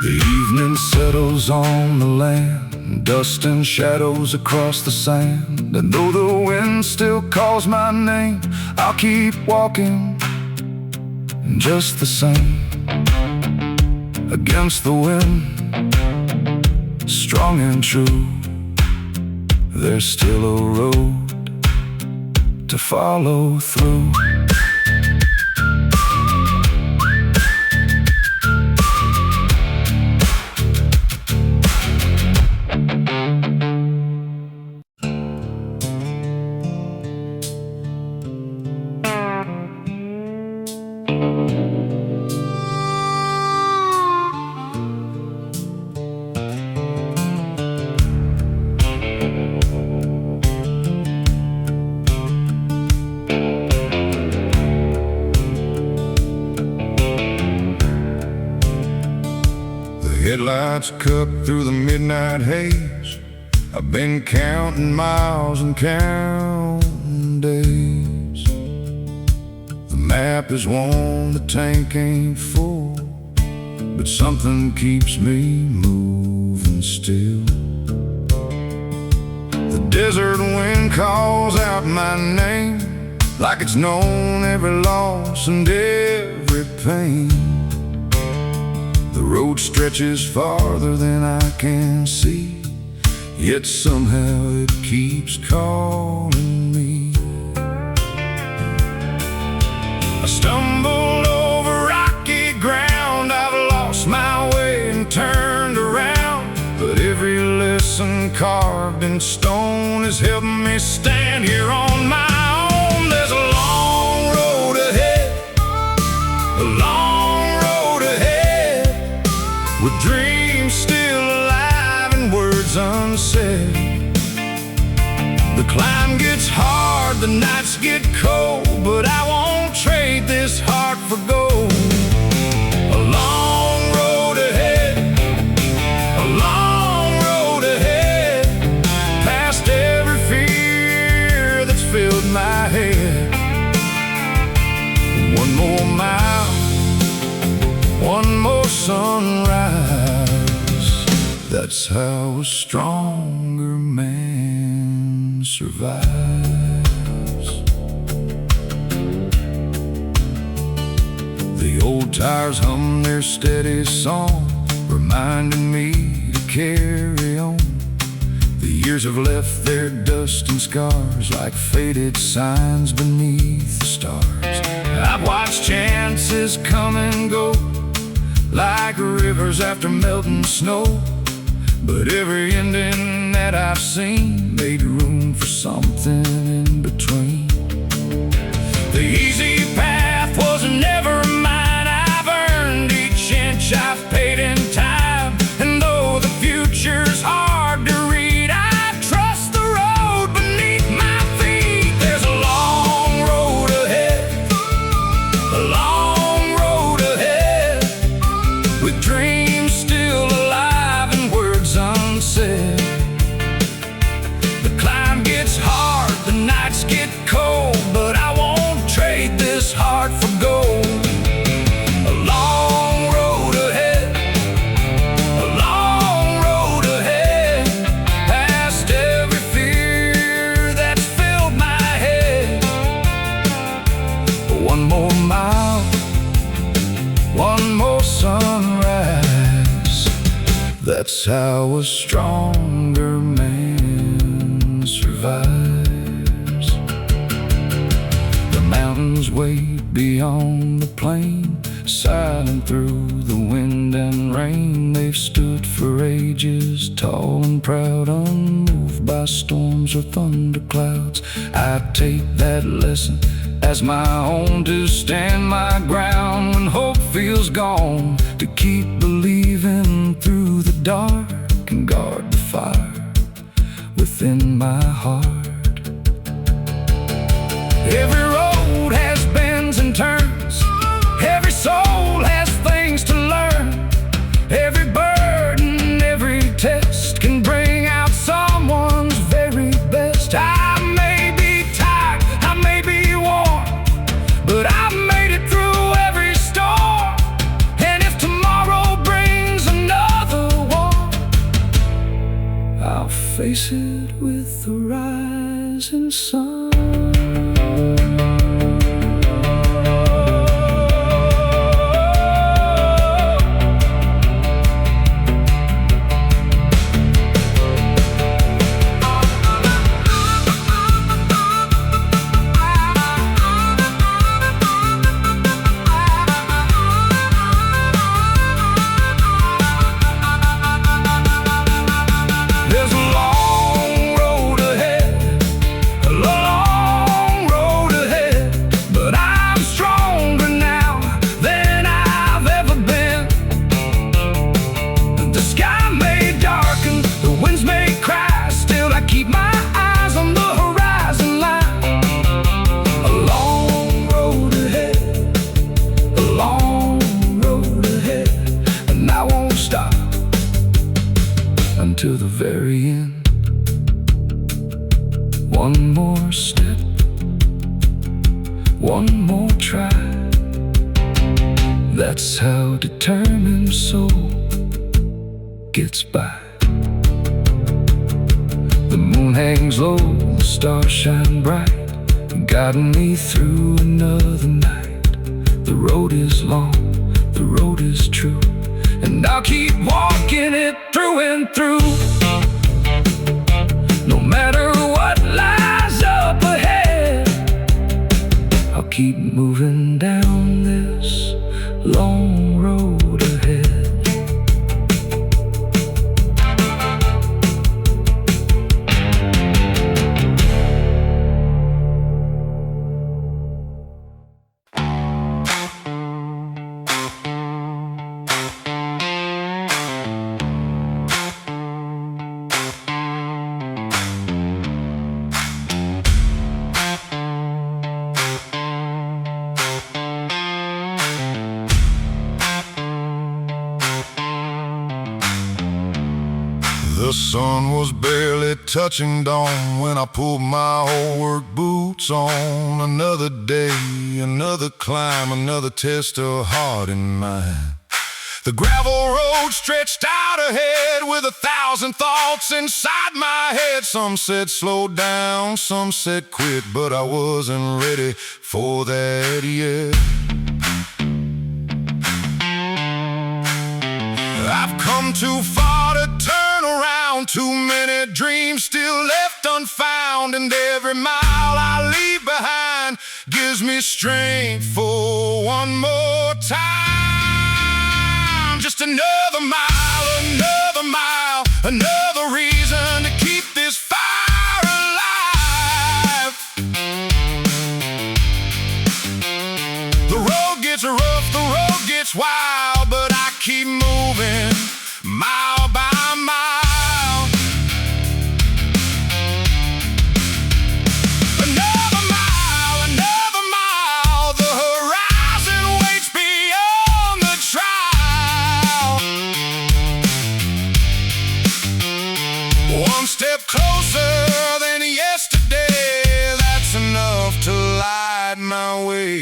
[SPEAKER 1] The evening settles on the land, dust and shadows across the sand. And though the wind still calls my name, I'll keep walking just the same. Against the wind, strong and true, there's still a road to follow through. Headlights cut through the midnight haze. I've been counting miles and counting days. The map is worn, the tank ain't full, but something keeps me moving still. The desert wind calls out my name, like it's known every loss and every pain. The road stretches farther than I can see, yet somehow it keeps calling me. I stumbled over rocky ground, I've lost my way and turned around, but every lesson carved in stone has helped me stand here on my own. There's a long road ahead, a long road ahead, with dreams still alive and words unsaid. The climb gets hard, the nights get cold, but I won't trade this heart for gold. A long road ahead, a long road ahead, past every fear that's filled my head. One more mile, one more sunrise, that's how a stronger man survives. The old tires hum their steady song, reminding me to carry on. The years have left their dust and scars, like faded signs beneath the stars. I've watched chances come and go, like rivers after melting snow, but every ending that I've seen made room for something in between. The easy path was never mine, I've earned each inch I've paid in time. And though the future's hard to read, I trust the road beneath my feet. There's a long road ahead, a long road ahead, with dreams still alive and words unsaid. The climb gets hard, the nights get cold, but I won't trade this heart for gold. A long road ahead, a long road ahead, past every fear that's filled my head. One more mile, one more sunrise, that's how a stronger man survives. The mountains wait beyond the plain, silent through the wind and rain. They've stood for ages, tall and proud, unmoved by storms or thunderclouds. I take that lesson as my own, to stand my ground when hope feels gone, to keep believing through the dark and guard the fire within my heart. Every road has bends and turns, every soul has things to learn. Every burden, every test can bring out someone's very best. I may be tired, I may be worn, but I've made it through every storm. And if tomorrow brings another face it with the rising sun. To the very end. One more step, one more try. That's how determined soul gets by. The moon hangs low, the stars shine bright, guiding me through another night. The road is long, the road is true, and I'll keep walking it through and through. No matter what lies up ahead, I'll keep moving down this long road ahead.
[SPEAKER 2] The sun was barely touching dawn when I pulled my old work boots on. Another day, another climb, another test of heart and mind. The gravel road stretched out ahead with 1,000 thoughts inside my head. Some said slow down, some said quit, but I wasn't ready for that yet. I've come too far to turn around, too many dreams still left unfound, and every mile I leave behind gives me strength for one more time. Just another mile, another reason to keep this fire alive. The road gets rough, the road gets wild, but I keep moving mile by mile. Another mile, the horizon waits beyond the trial. One step closer than yesterday, that's enough to light my way.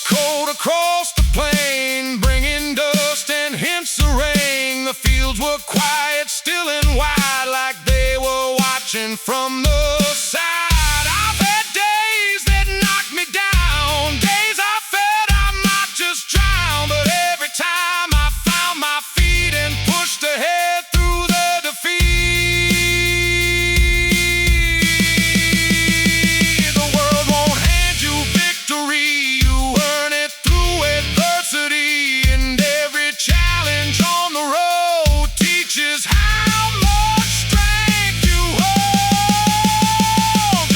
[SPEAKER 2] Cold across the plain, bringing dust and hints of rain. The fields were quiet, still and wide, like they were watching from the side. I've had days that knocked me down, days I felt I might just drown, but every time I found my feet and pushed ahead through the defeat. The world won't hand you victory, and every challenge on the road teaches how much strength you hold.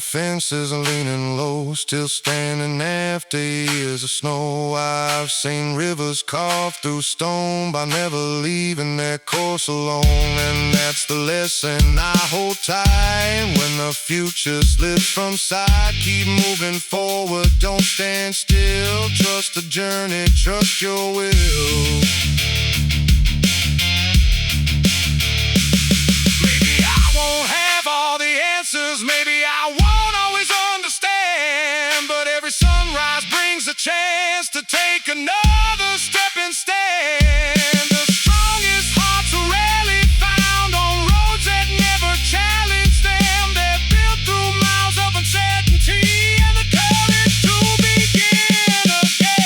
[SPEAKER 2] fences leaning low, still standing after years of snow. I've seen rivers carved through stone by never leaving their course alone. And that's the lesson I hold tight when the future slips from sight. Keep moving forward, don't stand still. Trust the journey, trust your will. Maybe I won't always understand, but every sunrise brings a chance to take another step and stand. The strongest hearts are rarely found on roads that never challenge them. They're built through miles of uncertainty and the courage to begin again.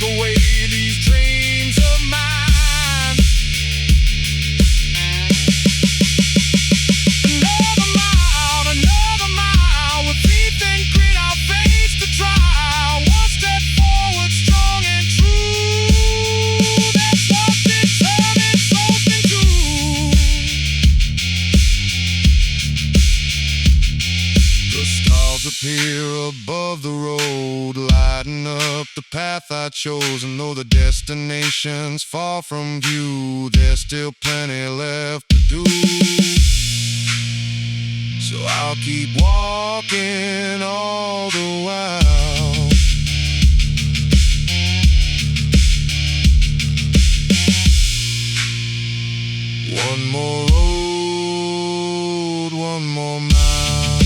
[SPEAKER 2] Away these dreams of mine. Another mile, with faith and grit I'll face the trial. One step forward, strong and true. That's what determined souls can do. The stars appear above the road, lighting up the path I chose. And though the destination's far from view, there's still plenty left to do. So I'll keep walking all the while. One more road, one more mile.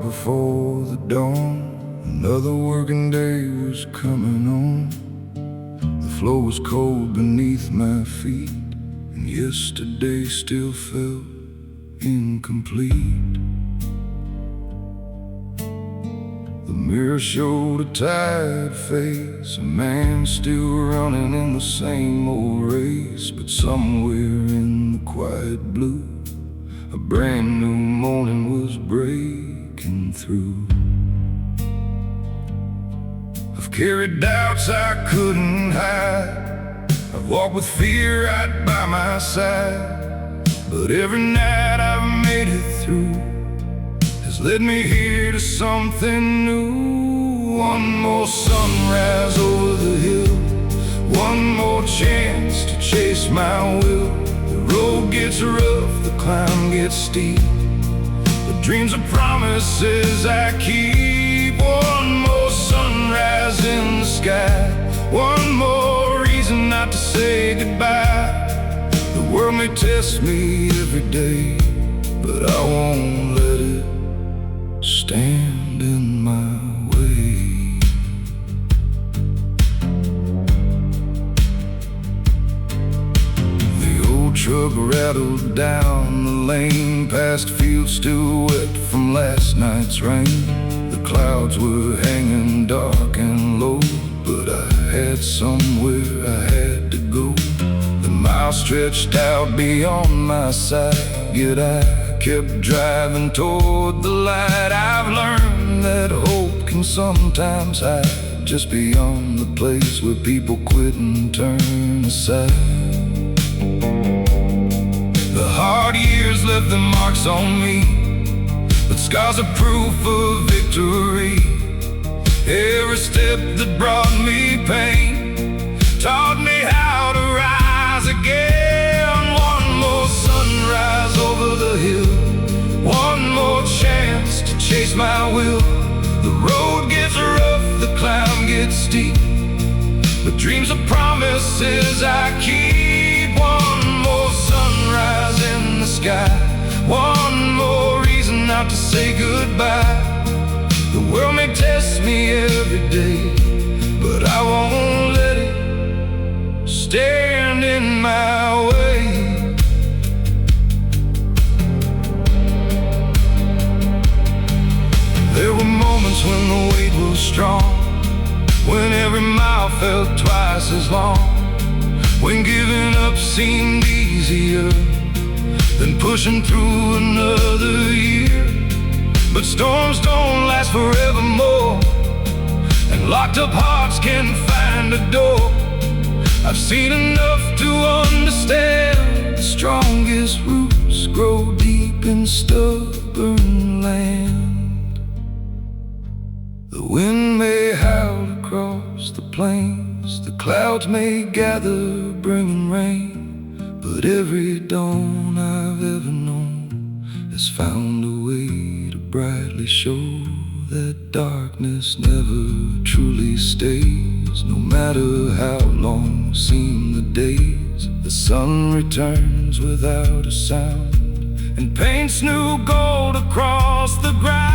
[SPEAKER 2] before the dawn. Another working day was coming on. The floor was cold beneath my feet, and yesterday still felt incomplete.
[SPEAKER 1] The mirror showed a tired face, a man still running in the same old race. But somewhere in the quiet blue, a brand new morning was breaking through. I've carried doubts I couldn't hide, I've walked with fear right by my side. But every night I've made it through has led me here to something new. One more sunrise over the hill, one more chance to chase my will. The road gets rough, the climb gets steep, the dreams are promises I keep. One more sunrise in the sky, one more reason not to say goodbye. The world may test me every day, but I won't let it stand in my way. The old truck rattled down the lane, past fields still wet from last night's rain. The clouds were hanging dark and low, but I had somewhere I had to go. The miles stretched out beyond my sight, yet I kept driving toward the light. I've learned that hope can sometimes hide just beyond the place where people quit and turn aside. The hard years left their marks on me, but scars are proof of victory. Every step that brought me pain taught me how to rise again. One more sunrise over the hill, one more chance to chase my will. The road gets rough, the climb gets steep, but dreams are promises I keep. One more sunrise in the sky, one more reason not to say goodbye. The world may test me every day, but I won't let it stand in my way. There were moments when the weight was strong, when every mile felt twice as long, when giving up seemed easier than pushing through another year. But storms don't last forevermore, and locked up hearts can find a door. I've seen enough to understand the strongest roots grow deep in stubborn land. The wind may howl across the plains, the clouds may gather bringing rain, but every dawn I've ever known has found a way to brightly show that darkness never truly stays. No matter how long seem the days, the sun returns without a sound and paints new gold across the ground.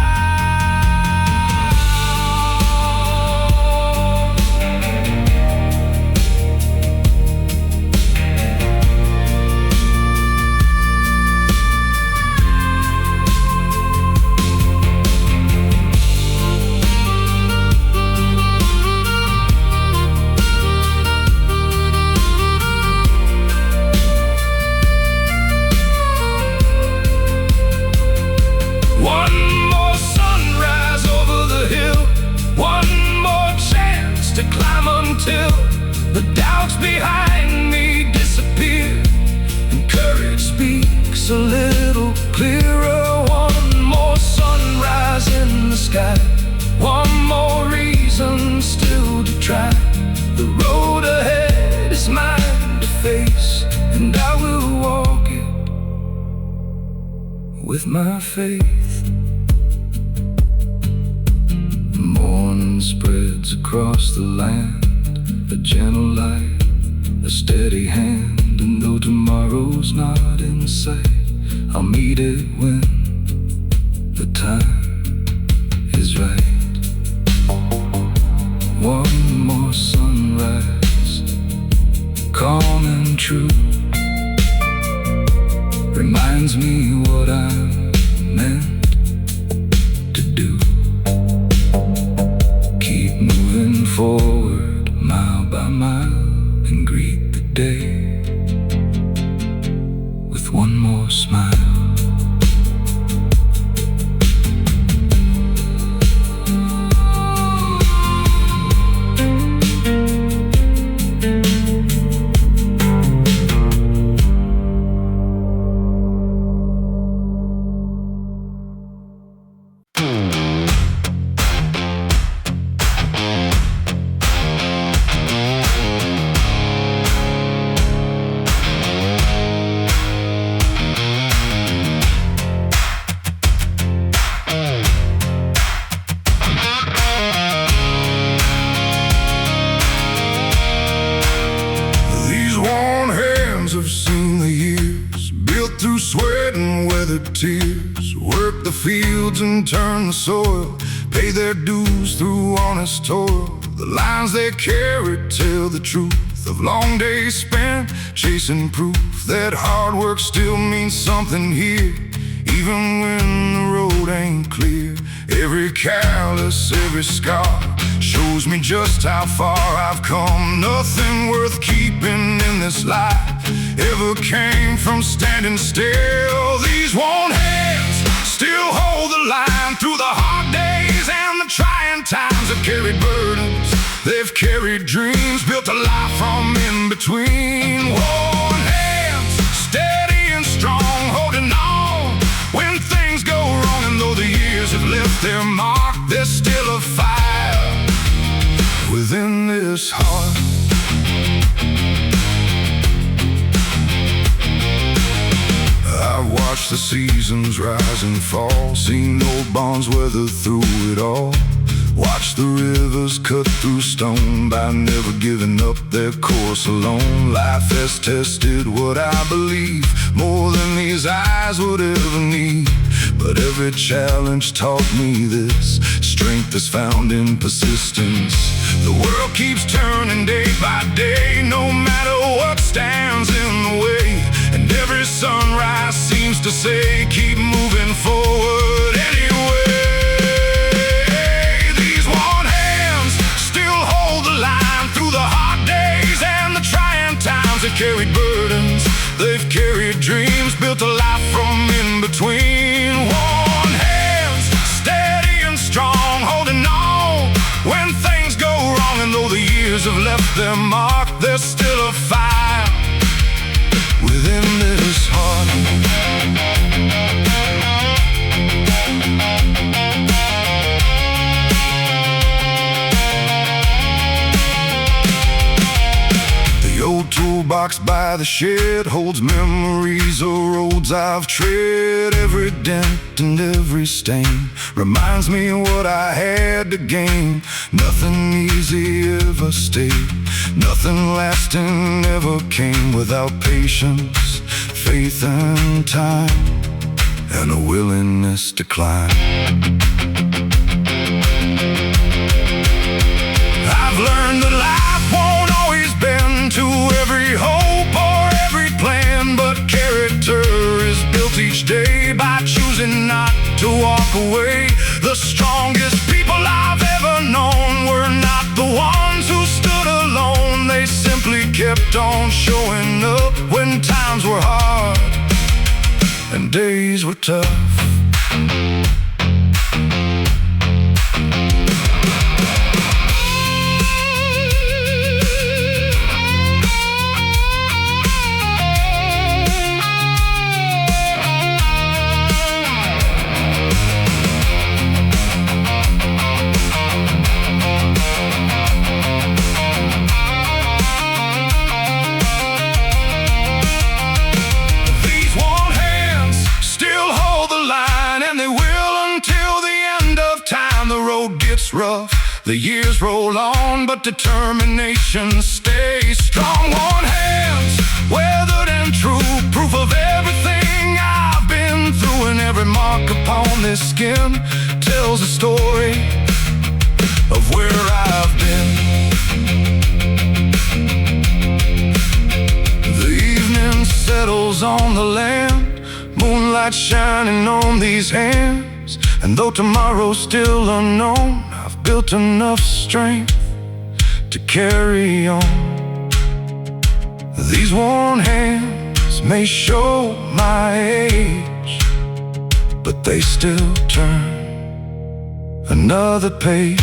[SPEAKER 1] Till the doubts behind me disappear and courage speaks a little clearer. One more sunrise in the sky, one more reason still to try. The road ahead is mine to face, and I will walk it with my faith. The morning spreads across the land, a gentle light, a steady hand. And though tomorrow's not in sight, I'll meet it when the time is right. One more sunrise, calm and true, reminds me what I'm meant to do.
[SPEAKER 2] fields and turn the soil, pay their dues through honest toil. The lines they carried tell the truth of long days spent chasing proof that hard work still means something here, even when the road ain't clear. Every callus, every scar shows me just how far I've come. Nothing worth keeping in this life ever came from standing still. These worn hands still hold the line through the hard days and the trying times. Have carried burdens, they've carried dreams, built a life from in between. Worn hands, steady and strong, holding on when things go wrong. And though the years have left their mark, there's still a fire within this heart. I've watched the seasons rise and fall, seen old bonds weather through it all. Watched the rivers cut through stone by never giving up their course alone. Life has tested what I believe more than these eyes would ever need. But every challenge taught me this: strength is found in persistence. The world keeps turning day by day, no matter what stands in the way. And every sunrise seems to say, keep moving forward anyway. These worn hands still hold the line through the hard days and the trying times. They've carried burdens, they've carried dreams, built a life from in between. Worn hands, steady and strong, holding on when things go wrong. And though the years have left their mark, there's still a fire within this heart. The old toolbox by the shed holds memories of roads I've tread. Every dent and every stain reminds me what I had to gain. Nothing easy ever stayed, nothing lasting ever came without patience, faith and time, and a willingness to climb. I've learned that life won't always bend to every hope or every plan, but character is built each day by choosing not to walk away. The strongest people I've ever known were not the ones who stood alone. They simply kept on showing up when times were hard and days were tough. Rough, the years roll on, but determination stays strong. Worn hands, weathered and true, proof of everything I've been through. And every mark upon this skin tells a story of where I've been. The evening settles on the land, moonlight shining on these hands. And though tomorrow's still unknown, I've built enough strength to carry on. These worn hands may show my age, but they still turn another page.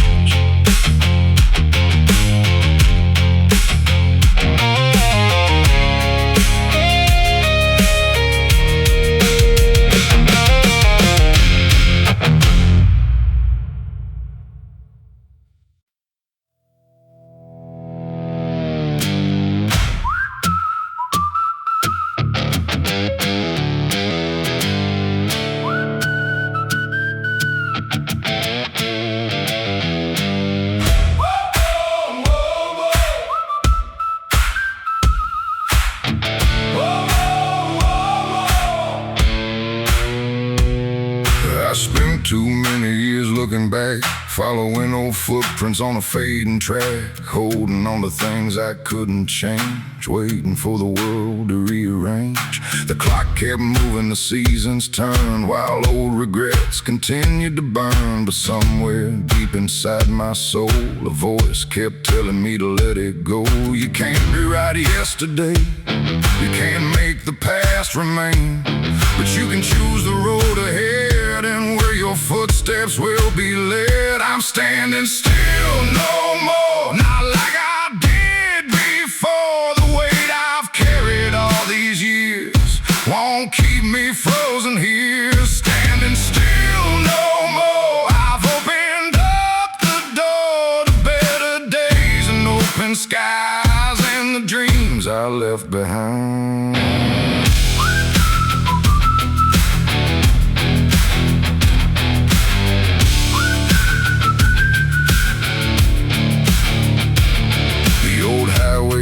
[SPEAKER 1] looking back, following old footprints on a fading track, holding on to things I couldn't change, waiting for the world to rearrange. The clock kept moving, the seasons turned, while old regrets continued to burn. But somewhere deep inside my soul, a voice kept telling me to let it go. You can't rewrite yesterday, you can't make the past remain, but you can choose the road ahead and where your footsteps will be led. I'm standing still no more, not like I did before. The weight I've carried all these years won't keep me frozen here. Standing still no more, I've opened up the door to better days and open skies and the dreams I left behind.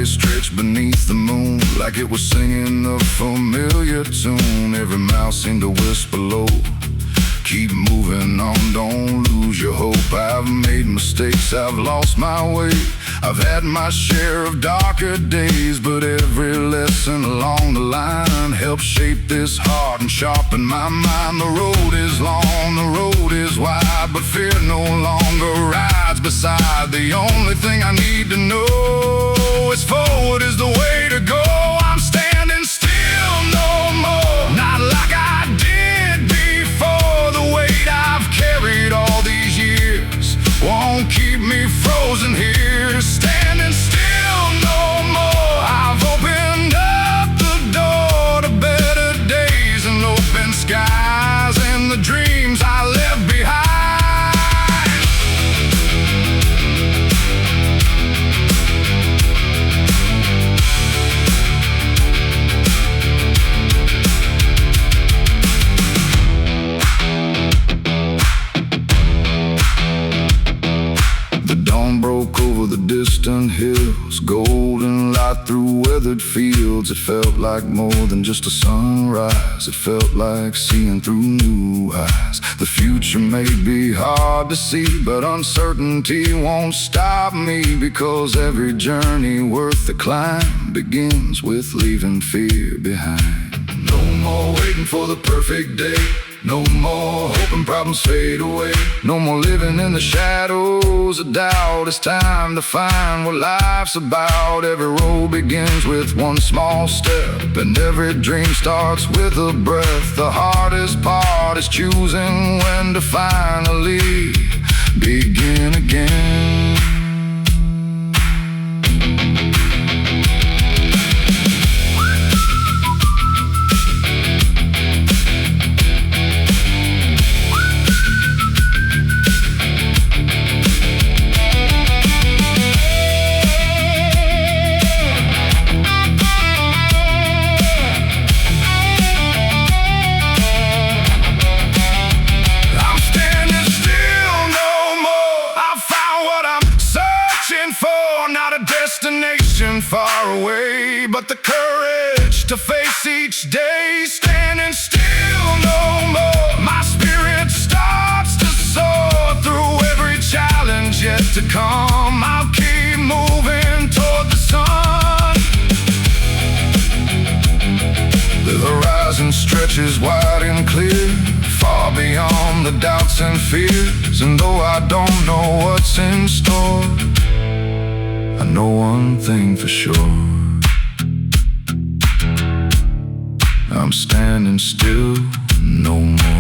[SPEAKER 1] Stretched beneath the moon like it was singing a familiar tune. Every mouth seemed to whisper low, keep moving on, don't lose your hope. I've made mistakes, I've lost my way, I've had my share of darker days, but every lesson along the line helped shape this heart and sharpen my mind. The road is long, the road is wide, but fear no longer rides beside. The only thing I need to know is forward is the way to go. I'm standing still no more, not like I did before. The weight I've carried all these years won't keep me frozen here. Standing still no more, I've opened up the door to better days and open skies and the dreams I left behind. Broke over the distant hills, golden light through weathered fields. It felt like more than just a sunrise, it felt like seeing through new eyes. The future may be hard to see, but uncertainty won't stop me, because every journey worth the climb begins with leaving fear behind. No more waiting for the perfect day, no more hoping problems fade away, no more living in the shadows of doubt. It's time to find what life's about. Every road begins with one small step, and every dream starts with a breath. The hardest part is choosing when to finally begin again. Destination far away, but the courage to face each day. Standing still no more, my spirit starts to soar through every challenge yet to come. I'll keep moving toward the sun. The horizon stretches wide and clear, far beyond the doubts and fears. And though I don't know what's in store, I know one thing for sure, I'm standing still no more.